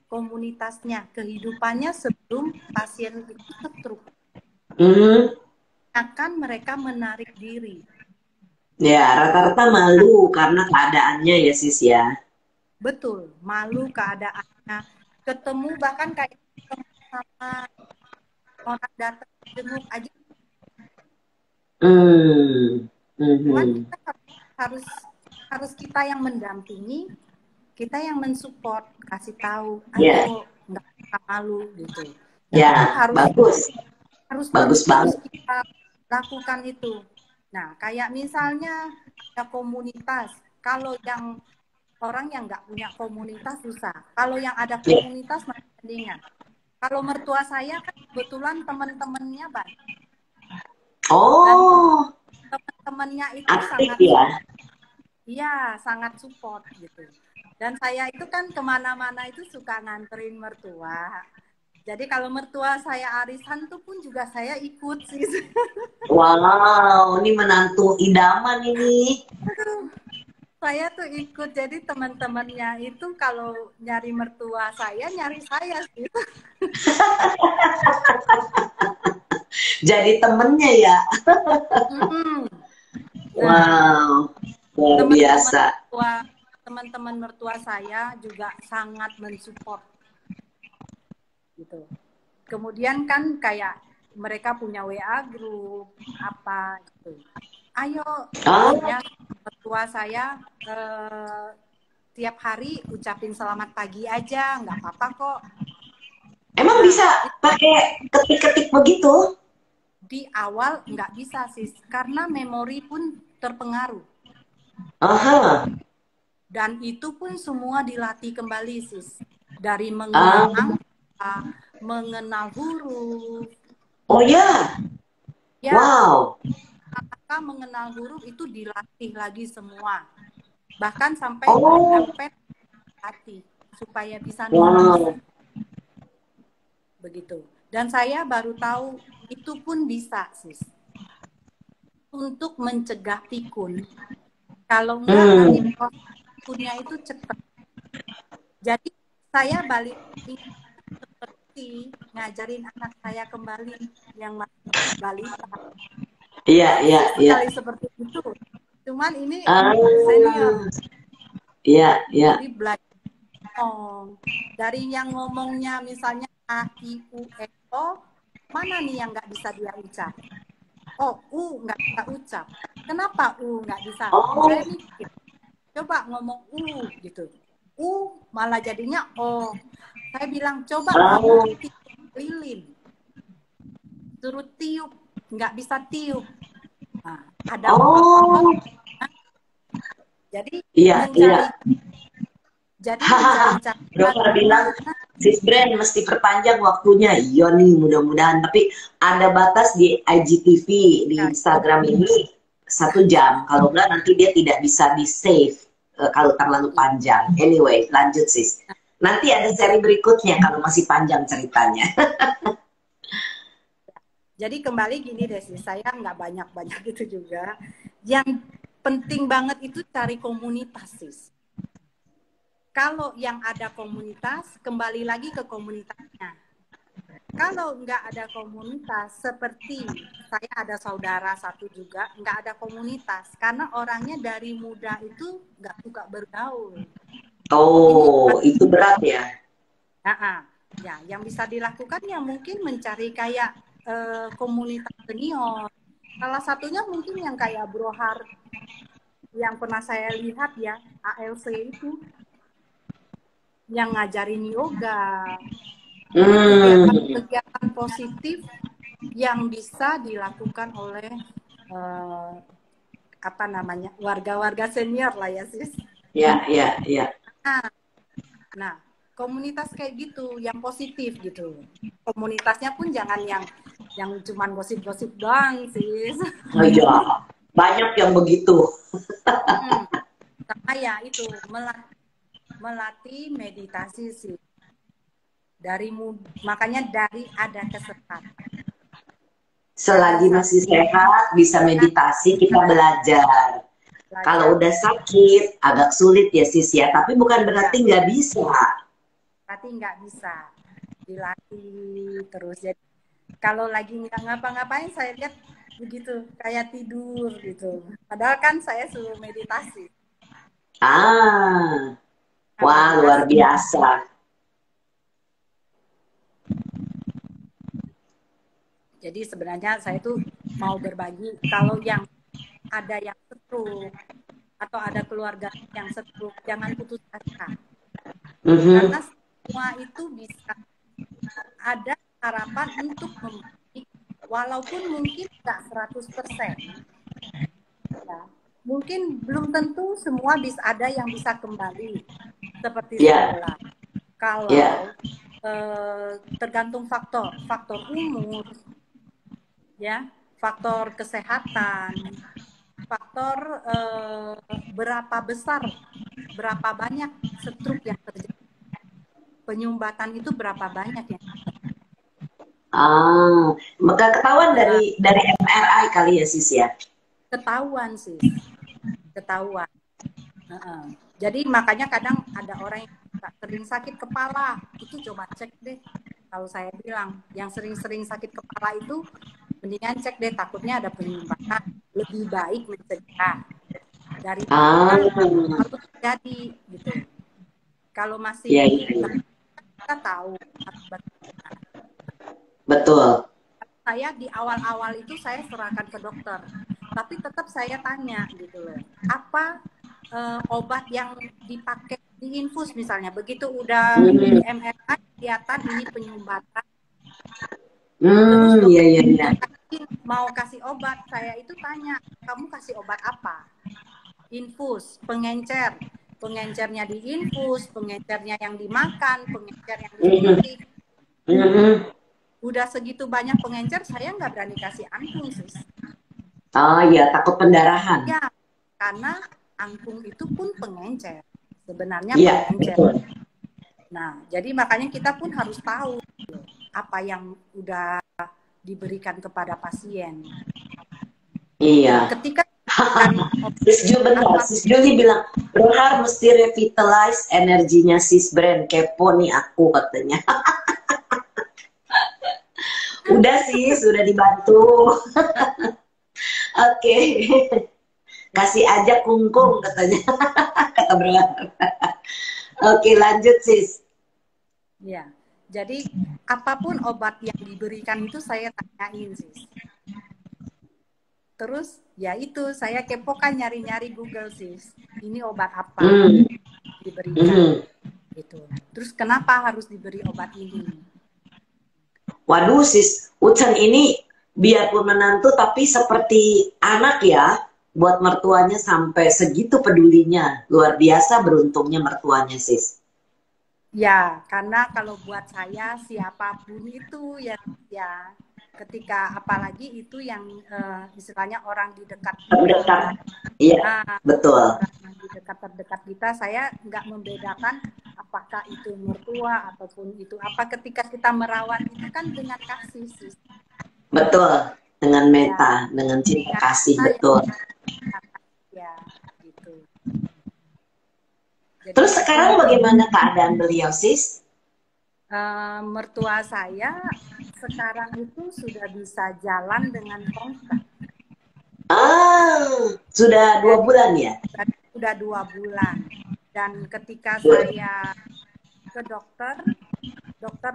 komunitasnya, kehidupannya sebelum pasien itu stroke. Akan mereka menarik diri. Ya, rata-rata malu karena keadaannya ya sis ya. Betul, malu keadaannya. Ketemu bahkan kayak sama orang datang jenguk aja. Cuman kita harus kita yang mendampingi, kita yang mensupport, kasih tahu, ayo nggak usah malu gitu. Dan itu harus bagus banget kita lakukan itu. Nah, kayak misalnya ada komunitas, kalau yang orang yang nggak punya komunitas susah. Kalau yang ada komunitas masih mendingan. Kalau mertua saya kan kebetulan teman-temannya banyak. Oh, dan teman-temannya itu aktif sangat ya? Iya, sangat support gitu. Dan saya itu kan kemana-mana itu suka nganterin mertua. Jadi kalau mertua saya arisan tuh pun juga saya ikut sih. Wow, ini menantu idaman ini. Saya tuh ikut, jadi teman-temannya itu kalau nyari mertua saya, nyari saya sih. Jadi temennya ya. Wow, luar biasa. Teman-teman mertua saya juga sangat mensupport gitu. Kemudian kan kayak mereka punya WA group apa gitu. Ayo, ya, mertua saya tiap hari ucapin selamat pagi aja, nggak apa-apa kok. Emang bisa pakai ketik-ketik begitu? Di awal nggak bisa sih, karena memori pun terpengaruh. Aha. Dan itu pun semua dilatih kembali sis. Dari mengenal angka, mengenal huruf. Oh ya? Ya, wow. Angka, mengenal huruf itu dilatih lagi semua. Bahkan sampai hati supaya bisa nulis. Begitu. Dan saya baru tahu itu pun bisa sis. Untuk mencegah pikun. Kalau enggak nanti pikunnya itu cepat. Jadi saya balik seperti ngajarin anak saya kembali yang masih balita. Iya. Sekali seperti itu. Cuman ini senior. Iya. Jadi belajar dari yang ngomongnya misalnya A, I, U, E, O, mana nih yang nggak bisa dia ucap? Oh, U nggak bisa ucap. Kenapa U nggak bisa? Saya mikir, coba ngomong U gitu. U malah jadinya O. Saya bilang, coba ngomong tiup lilin. Suruh tiup, nggak bisa tiup. Nah, ada jadi mencari. Jadi mencari. Dokter bilang, sis Brand mesti perpanjang waktunya. Iya nih, mudah-mudahan. Tapi ada batas di IGTV, di Instagram ini 1 jam. Kalau enggak nanti dia tidak bisa di save kalau terlalu panjang. Anyway, lanjut sis. Nanti ada seri berikutnya kalau masih panjang ceritanya. Jadi kembali gini deh sih, saya nggak banyak-banyak itu juga. Yang penting banget itu cari komunitas sis. Kalau yang ada komunitas, kembali lagi ke komunitasnya. Kalau nggak ada komunitas, seperti saya ada saudara satu juga, nggak ada komunitas. Karena orangnya dari muda itu nggak suka bergaul. Oh, itu berat ya? Ya, yang bisa dilakukan ya mungkin mencari kayak komunitas senior. Salah satunya mungkin yang kayak Brohar yang pernah saya lihat ya, ALC itu. Yang ngajarin yoga, kegiatan positif yang bisa dilakukan oleh warga-warga senior lah ya sis. Ya. Nah, komunitas kayak gitu, yang positif gitu. Komunitasnya pun jangan yang cuman gosip-gosip doang sis. Oh iya, banyak yang begitu. Sama ya itu melatih meditasi sih. Makanya dari ada kesempatan. Selagi masih sehat, bisa meditasi, kita belajar. Kalau udah sakit agak sulit ya sis ya, tapi bukan berarti nggak bisa. Berarti nggak bisa dilatih terus. Jadi kalau lagi nggak ngapa-ngapain saya lihat begitu kayak tidur gitu. Padahal kan saya suruh meditasi. Ah, Nah, wah luar meditasi. biasa. Jadi sebenarnya saya tuh mau berbagi kalau yang ada yang stroke atau ada keluarga yang stroke, jangan putus asa. Karena semua itu bisa ada harapan untuk membaik, walaupun mungkin nggak 100%. Ya. Mungkin belum tentu semua bisa ada yang bisa kembali seperti semula. Kalau tergantung faktor umur, ya, faktor kesehatan, faktor berapa besar, berapa banyak stroke yang terjadi, penyumbatan itu berapa banyak ya. Maka ketahuan dari MRI kali ya sis ya. Ketahuan sis, ketahuan. Jadi makanya kadang ada orang yang sering sakit kepala, itu coba cek deh. Kalau saya bilang yang sering-sering sakit kepala itu mendingan cek deh, takutnya ada penyumbatan. Lebih baik mencegah daripada kalau terjadi gitu. Kalau masih kita tahu betul. Saya di awal-awal itu saya serahkan ke dokter, tapi tetap saya tanya gitu loh, apa obat yang dipakai di infus misalnya, begitu udah di MRI kelihatan ini penyumbatan, terus dokter mau kasih obat, saya itu tanya, kamu kasih obat apa? Infus, pengencernya di infus, pengencernya yang dimakan, pengencer yang disuntik. Udah segitu banyak pengencer, saya nggak berani kasih angkung sis. Oh iya, takut pendarahan. Ya, karena angkung itu pun pengencer. Sebenarnya pengencer. Betul. Nah, jadi makanya kita pun harus tahu apa yang udah diberikan kepada pasien. Iya. Ketika Sis Ju benar, Sis Ju nih bilang, Brohar mesti revitalize energinya Sis Brand, kepo nih aku katanya. Udah sih, sudah dibantu. Oke. Kasih aja kungkung katanya. Kata Brohar. Oke, lanjut sis. Ya, jadi apapun obat yang diberikan itu saya tanyain sis. Terus ya itu saya kepo kan, nyari-nyari Google sis. Ini obat apa diberikan gitu. Terus kenapa harus diberi obat ini? Waduh sis, Ucen ini biarpun menantu tapi seperti anak ya, buat mertuanya sampai segitu pedulinya. Luar biasa beruntungnya mertuanya sis. Ya, karena kalau buat saya siapapun itu ya ketika apalagi itu yang istilahnya orang di dekat terdekat, iya, betul. Orang di terdekat kita, saya nggak membedakan apakah itu mertua ataupun itu apa, ketika kita merawat itu kan dengan kasih sis. Betul, dengan meta, dengan cinta kasih, betul. Ya, gitu. Jadi, terus sekarang bagaimana keadaan beliau sis? Mertua saya sekarang itu sudah bisa jalan dengan tongkat. Sudah 2 bulan ya? Sudah 2 bulan. Dan ketika saya ke dokter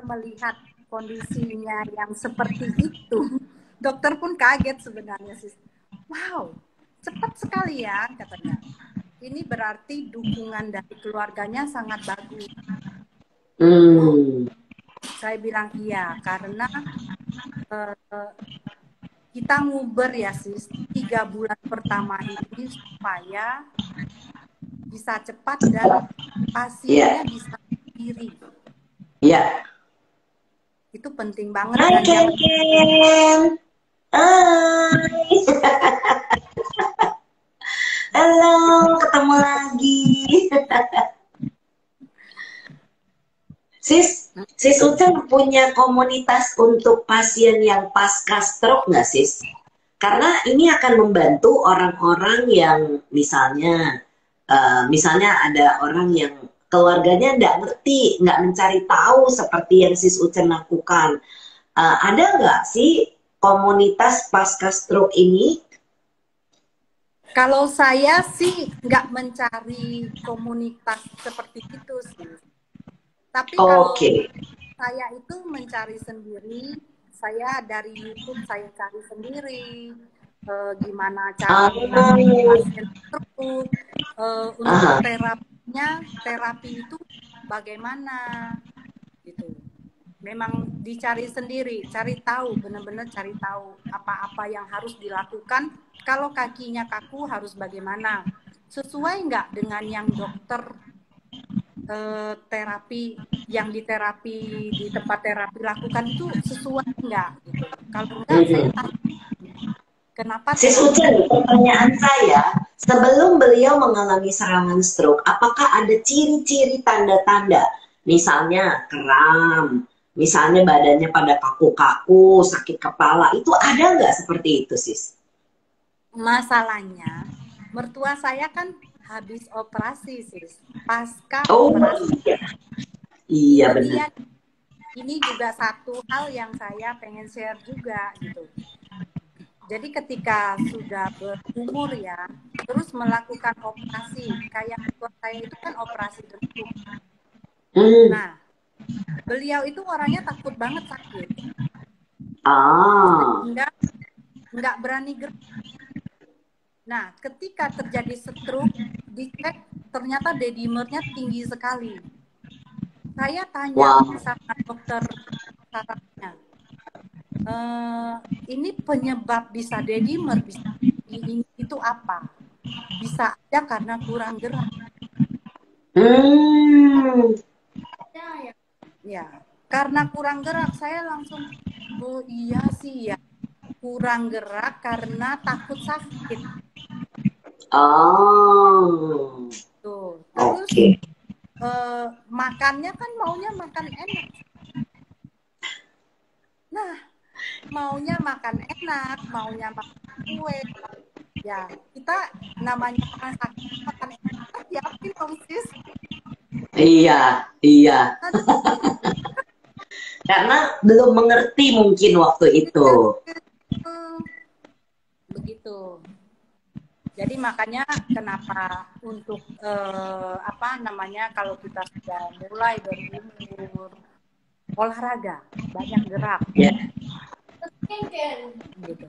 melihat kondisinya yang seperti itu, dokter pun kaget sebenarnya sih. Wow, cepat sekali ya katanya. Ini berarti dukungan dari keluarganya sangat bagus. Saya bilang iya, karena kita nguber ya sis 3 bulan pertama ini supaya bisa cepat dan pasiennya bisa sendiri. Iya. Itu penting banget. Hai Ken. Hai. Halo, ketemu lagi. Sis Ucen punya komunitas untuk pasien yang pasca stroke nggak sis? Karena ini akan membantu orang-orang yang misalnya ada orang yang keluarganya nggak ngerti, nggak mencari tahu seperti yang Sis Ucen lakukan. Ada nggak sih komunitas pasca stroke ini? Kalau saya sih nggak mencari komunitas seperti itu sih. Tapi kalau Oke. saya itu mencari sendiri, saya dari YouTube saya cari sendiri gimana cara menangani pasien stroke, untuk terapinya, terapi itu bagaimana gitu. Memang dicari sendiri, cari tahu, benar-benar cari tahu apa-apa yang harus dilakukan. Kalau kakinya kaku harus bagaimana, sesuai nggak dengan yang dokter terapi yang diterapi di tempat terapi lakukan itu sesuai nggak gitu. Kalau enggak saya tanya kenapa Sis Ucen, pertanyaan saya, sebelum beliau mengalami serangan stroke, apakah ada ciri-ciri tanda-tanda, misalnya kram, misalnya badannya pada kaku-kaku, sakit kepala, itu ada nggak seperti itu, Sis? Masalahnya mertua saya kan habis operasi, Sis, pasca Oh operasi. iya, iya benar. Ini juga satu hal yang saya pengen share juga gitu. Jadi ketika sudah berumur ya, terus melakukan operasi, kayak mertua saya itu kan operasi jantung. Nah, beliau itu orangnya takut banget sakit. Sehingga nggak berani gerak. Nah, ketika terjadi stroke, dicek ternyata dedimernya tinggi sekali. Saya tanya sama dokter sarafnya, ini penyebab bisa dedimer, bisa ini itu apa? Bisa aja karena kurang gerak. Ya, karena kurang gerak saya langsung, oh iya sih ya, kurang gerak karena takut sakit. Tuh, terus makannya kan maunya makan enak. Nah, maunya makan enak, maunya makan kue. Ya, kita namanya orang sakit makan enak, siapin dong, Sis. Iya, iya. Karena belum mengerti mungkin waktu itu. Begitu. Jadi makanya kenapa untuk kalau kita sudah mulai berumur, olahraga, banyak gerak. Gitu.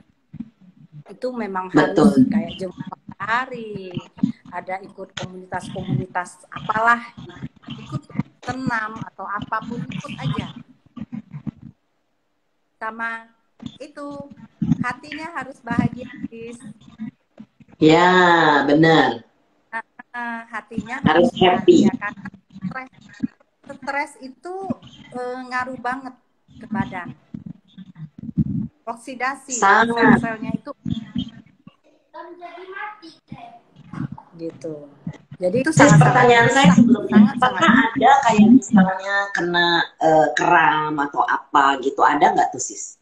Itu memang harus kayak jemput matahari, ada ikut komunitas-komunitas apalah, ikut senam atau apapun, ikut aja. Sama itu hatinya harus bahagia, Sis. Ya, benar. Hatinya harus happy. Bahagia, karena stres itu ngaruh banget ke badan. Oksidasi sel-selnya itu gitu. Jadi itu pertanyaan saya sebelumnya, apakah ada kayak misalnya kena kram atau apa gitu, ada nggak tuh, Sis?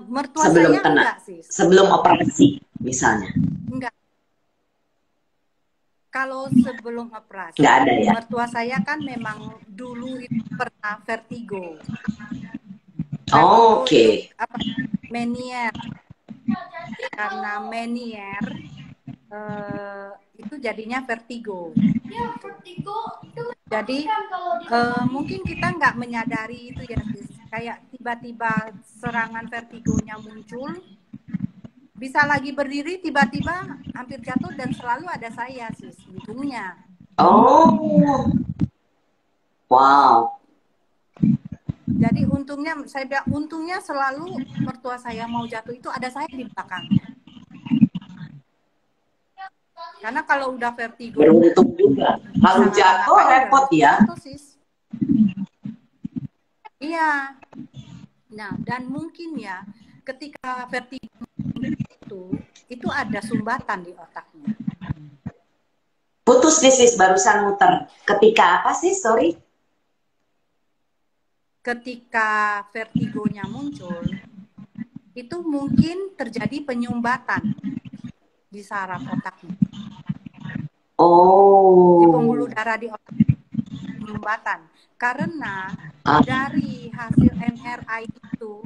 Mertua sebelum saya kena, enggak, Sis. Sebelum operasi misalnya? Enggak. Kalau sebelum operasi, nggak ada ya? Mertua saya kan memang dulu itu pernah vertigo. Oke. Menier. Karena menier itu jadinya vertigo. Jadi mungkin kita nggak menyadari itu ya, Sis. Kayak tiba-tiba serangan vertigonya muncul, bisa lagi berdiri tiba-tiba hampir jatuh dan selalu ada saya, Sis, untungnya. Oh, wow. Jadi untungnya selalu mertua saya mau jatuh itu ada saya di belakang. Karena kalau udah vertigo, beruntung juga. Kalau jatuh repot ya. Jatuh, Sis. Iya. Nah, dan mungkin ya ketika vertigo itu ada sumbatan di otaknya. Putus, Sis, barusan muter. Ketika apa sih? Sorry. Ketika vertigonya muncul, itu mungkin terjadi penyumbatan di saraf otaknya. Di pembuluh darah di otak, penyumbatan. Karena dari hasil MRI itu,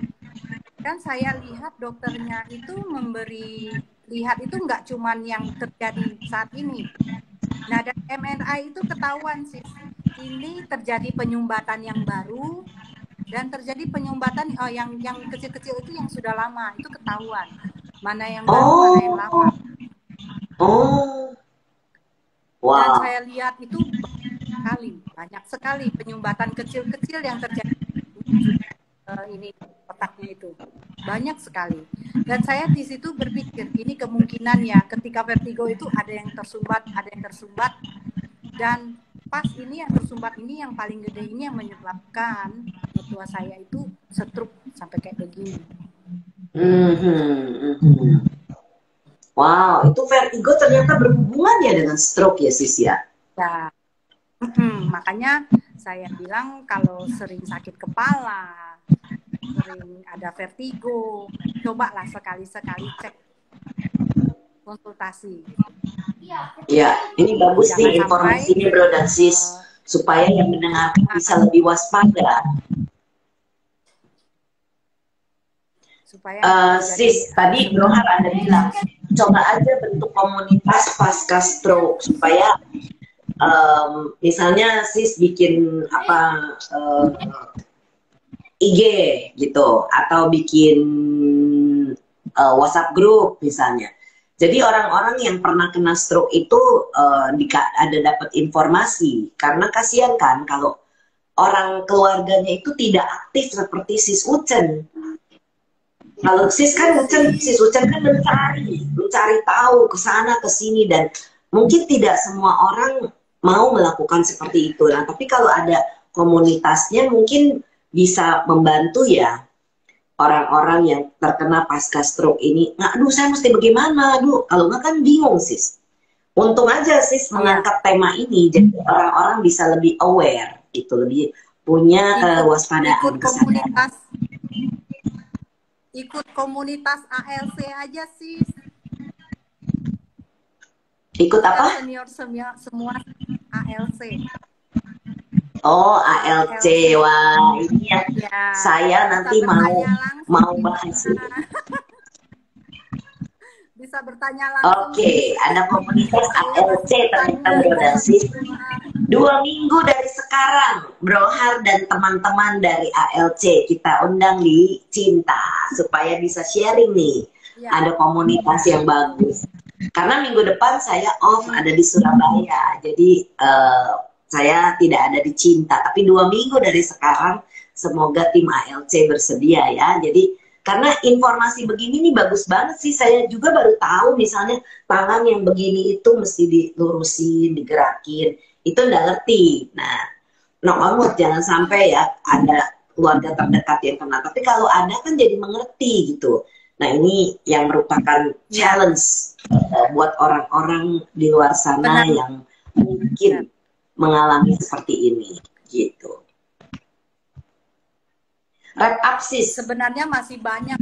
kan saya lihat dokternya itu memberi lihat itu nggak cuman yang terjadi saat ini. Nah, dari MRI itu ketahuan sih, ini terjadi penyumbatan yang baru dan terjadi penyumbatan yang kecil-kecil itu yang sudah lama, itu ketahuan. Mana yang baru, mana yang lama. Wow. Dan saya lihat itu banyak sekali penyumbatan kecil-kecil yang terjadi ini otaknya itu. Banyak sekali. Dan saya di situ berpikir, ini kemungkinan ya ketika vertigo itu ada yang tersumbat, dan pas ini yang tersumbat ini yang paling gede ini yang menyebabkan mertua saya itu stroke sampai kayak begini. Wow, itu vertigo ternyata berhubungan ya dengan stroke ya sis ya? Ya, makanya saya bilang kalau sering sakit kepala, sering ada vertigo, cobalah sekali-sekali cek konsultasi. Ya, ini bagus nih informasinya bro dan sis, supaya yang mendengar bisa lebih waspada. Sis, tadi Bro Har ada bilang, coba aja bentuk komunitas pasca stroke supaya misalnya sis bikin IG gitu atau bikin WhatsApp group misalnya. Jadi orang-orang yang pernah kena stroke itu ada dapat informasi, karena kasihan kan kalau orang keluarganya itu tidak aktif seperti sis Ucen. Kalau sis Ucen kan mencari tahu ke sana ke sini, dan mungkin tidak semua orang mau melakukan seperti itu. Nah, tapi kalau ada komunitasnya mungkin bisa membantu ya orang-orang yang terkena pasca stroke ini. Aduh, saya mesti bagaimana? Aduh, kalau nggak kan bingung sis. Untung aja sis mengangkat tema ini, jadi orang-orang bisa lebih aware, gitu, lebih punya kewaspadaan, kesadaran. Ikut komunitas ALC aja sis. Ikut apa? Senior semua ALC. Oh, ALC. Wah, ini ya. Saya nanti mau bahas ini. Bisa bertanya langsung. Oke, ada komunitas ALC ternyata bro dan sis. 2 minggu dari sekarang, Bro Har dan teman-teman dari ALC kita undang di Cinta supaya bisa sharing nih. Ada komunitas yang bagus. Karena minggu depan saya off ada di Surabaya, jadi saya tidak ada di Cinta. Tapi 2 minggu dari sekarang, semoga tim ALC bersedia ya. Jadi karena informasi begini nih bagus banget sih. Saya juga baru tahu misalnya tangan yang begini itu mesti dilurusin, digerakin. Itu nggak ngerti. Nah, nomor jangan sampai ya ada keluarga terdekat yang kena. Tapi kalau ada kan jadi mengerti gitu. Nah, ini yang merupakan challenge buat orang-orang di luar sana yang mungkin mengalami seperti ini gitu. Wrap up sis. Sebenarnya masih banyak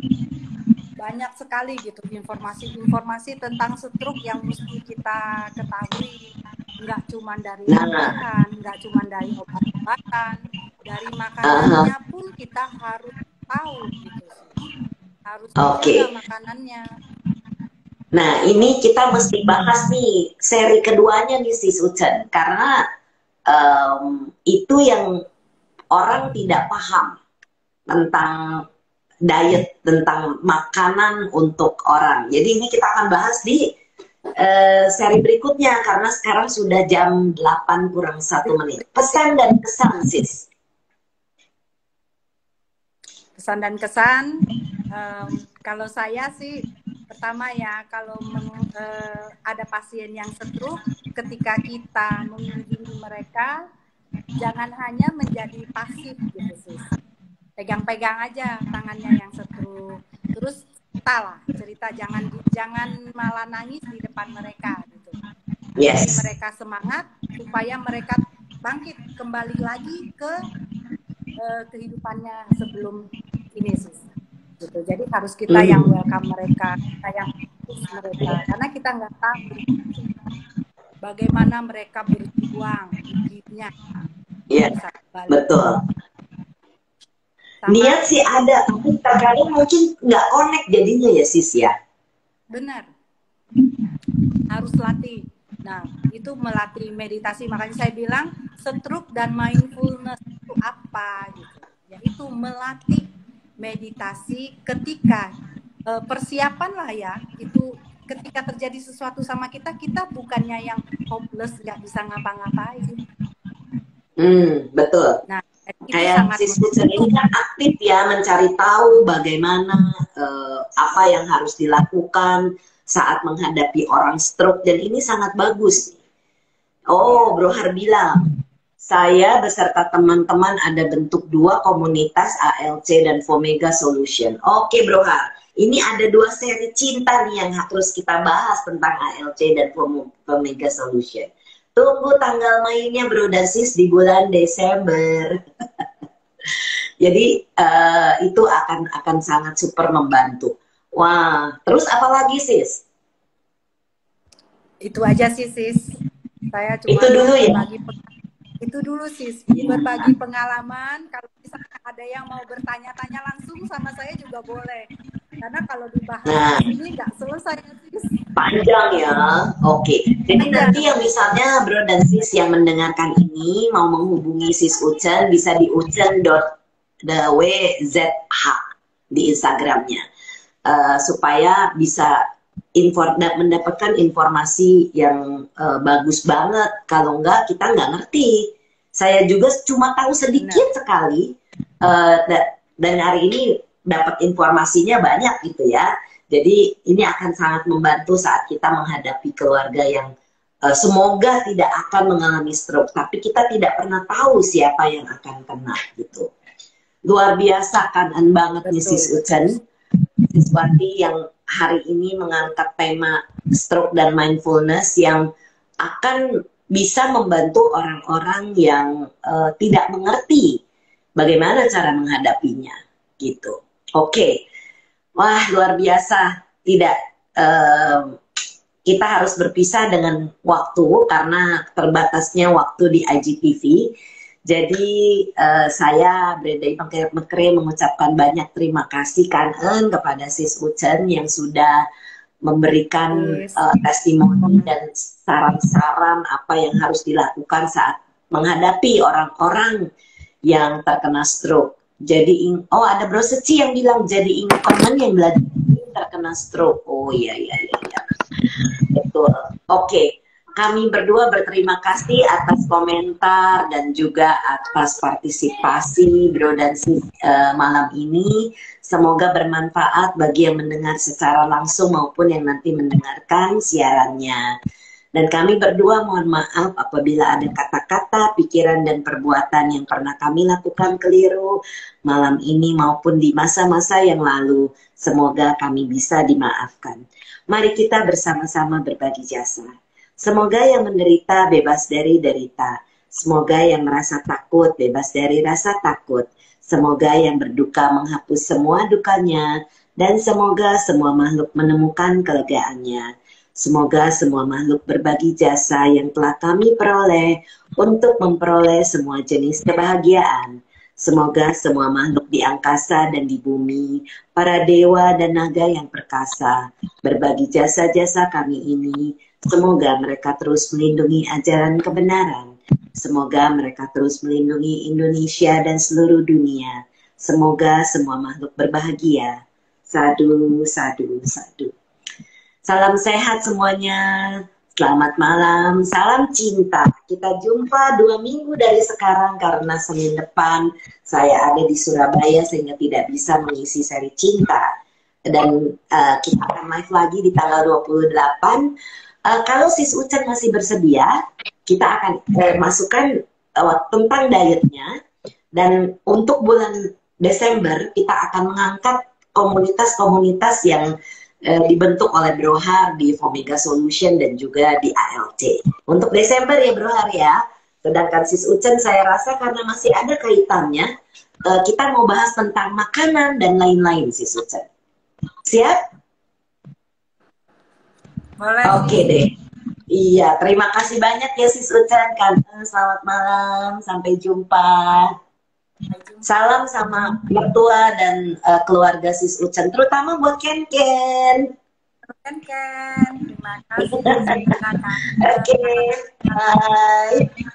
sekali gitu informasi tentang stroke yang mesti kita ketahui. Nggak cuma dari latihan, nggak cuma dari obat-obatan, dari makanannya pun kita harus tahu gitu. Harus jaga makanannya. Nah, ini kita mesti bahas nih seri keduanya nih sis Ucen, karena itu yang orang tidak paham tentang diet, tentang makanan untuk orang. Jadi ini kita akan bahas di seri berikutnya, karena sekarang sudah jam 8 kurang 1 menit. Pesan dan kesan sis. Pesan dan kesan, kalau saya sih pertama ya, kalau ada pasien yang stroke, ketika kita mengunjungi mereka, jangan hanya menjadi pasif gitu sis. Pegang-pegang aja tangannya yang stroke, terus cerita, jangan malah nangis di depan mereka gitu. Jadi mereka semangat supaya mereka bangkit kembali lagi ke kehidupannya sebelum ini sis. gitu. Jadi harus kita yang welcome mereka, kita yang push mereka, karena kita nggak tahu bagaimana mereka berjuang hidupnya. Iya, betul. Sama, Niat sih ada, tapi terkadang mungkin nggak connect jadinya ya sis ya. benar, harus latih. Nah, itu melatih meditasi. Makanya saya bilang stroke dan mindfulness itu apa gitu. Yaitu melatih meditasi ketika persiapan lah ya. Itu ketika terjadi sesuatu sama kita, kita bukannya yang hopeless, nggak bisa ngapa-ngapain. Betul. Nah, itu kayak sis Ucen ini kan aktif ya mencari tahu bagaimana apa yang harus dilakukan saat menghadapi orang stroke, dan ini sangat bagus. Oh, Bro Har bilang, saya beserta teman-teman ada bentuk 2 komunitas ALC dan Fomega Solution. Oke Bro Har, ini ada 2 seri cinta nih yang harus kita bahas tentang ALC dan Fomega Solution. Tunggu tanggal mainnya Bro dan Sis di bulan Desember. Jadi itu akan sangat super membantu. Wah, terus apa lagi Sis? Itu aja sih Sis. Saya cuma itu dulu ya. Itu dulu Sis, berbagi pengalaman. Kalau misalnya ada yang mau bertanya-tanya langsung sama saya juga boleh. Karena kalau dibahas ini nggak selesai Sis. Panjang ya. Oke. Jadi nanti yang misalnya Bro dan Sis yang mendengarkan ini mau menghubungi Sis Ucen, bisa di ucen.wzh di Instagramnya, supaya bisa mendapatkan informasi yang bagus banget. Kalau enggak, kita nggak ngerti. Saya juga cuma tahu sedikit sekali, dan hari ini dapat informasinya banyak gitu ya. Jadi ini akan sangat membantu saat kita menghadapi keluarga yang semoga tidak akan mengalami stroke, tapi kita tidak pernah tahu siapa yang akan kena gitu. Luar biasa kanan banget nih Sis Ucen, Siswati yang hari ini mengangkat tema stroke dan mindfulness yang akan bisa membantu orang-orang yang tidak mengerti bagaimana cara menghadapinya gitu. Oke. Wah, luar biasa. Tidak, kita harus berpisah dengan waktu karena terbatasnya waktu di IGTV. Jadi saya Brenda Mekre mengucapkan banyak terima kasih Kanen kepada Sis Ucen yang sudah memberikan testimoni dan saran-saran apa yang harus dilakukan saat menghadapi orang-orang yang terkena stroke. Jadi ada Bro Seci yang bilang jadi teman yang belajar terkena stroke. Oh iya betul. Oke. Kami berdua berterima kasih atas komentar dan juga atas partisipasi Bro dan Sis malam ini. Semoga bermanfaat bagi yang mendengar secara langsung maupun yang nanti mendengarkan siarannya. Dan kami berdua mohon maaf apabila ada kata-kata, pikiran, dan perbuatan yang pernah kami lakukan keliru malam ini maupun di masa-masa yang lalu. Semoga kami bisa dimaafkan. Mari kita bersama-sama berbagi jasa. Semoga yang menderita bebas dari derita. Semoga yang merasa takut bebas dari rasa takut. Semoga yang berduka menghapus semua dukanya. Dan semoga semua makhluk menemukan kelegaannya. Semoga semua makhluk berbagi jasa yang telah kami peroleh untuk memperoleh semua jenis kebahagiaan. Semoga semua makhluk di angkasa dan di bumi, para dewa dan naga yang perkasa, berbagi jasa-jasa kami ini. Semoga mereka terus melindungi ajaran kebenaran. Semoga mereka terus melindungi Indonesia dan seluruh dunia. Semoga semua makhluk berbahagia. Sadu, sadu, sadu. Salam sehat semuanya. Selamat malam. Salam cinta. Kita jumpa 2 minggu dari sekarang karena Senin depan saya ada di Surabaya sehingga tidak bisa mengisi seri cinta. Dan kita akan live lagi di tanggal 28. Kalau Sis Ucen masih bersedia, kita akan masukkan tentang dietnya. Dan untuk bulan Desember, kita akan mengangkat komunitas-komunitas yang dibentuk oleh Bro Har di Fomega Solution dan juga di ALC. Untuk Desember ya Bro Har ya. Sedangkan Sis Ucen saya rasa karena masih ada kaitannya kita mau bahas tentang makanan dan lain-lain sih Sucen. Siap? Boleh. Oke deh. Iya, terima kasih banyak ya Sis Ucan. Selamat malam, sampai jumpa. Salam sama mertua dan keluarga Sis Ucan, terutama buat Ken Ken. Ken Ken, terima kasih. Oke, bye.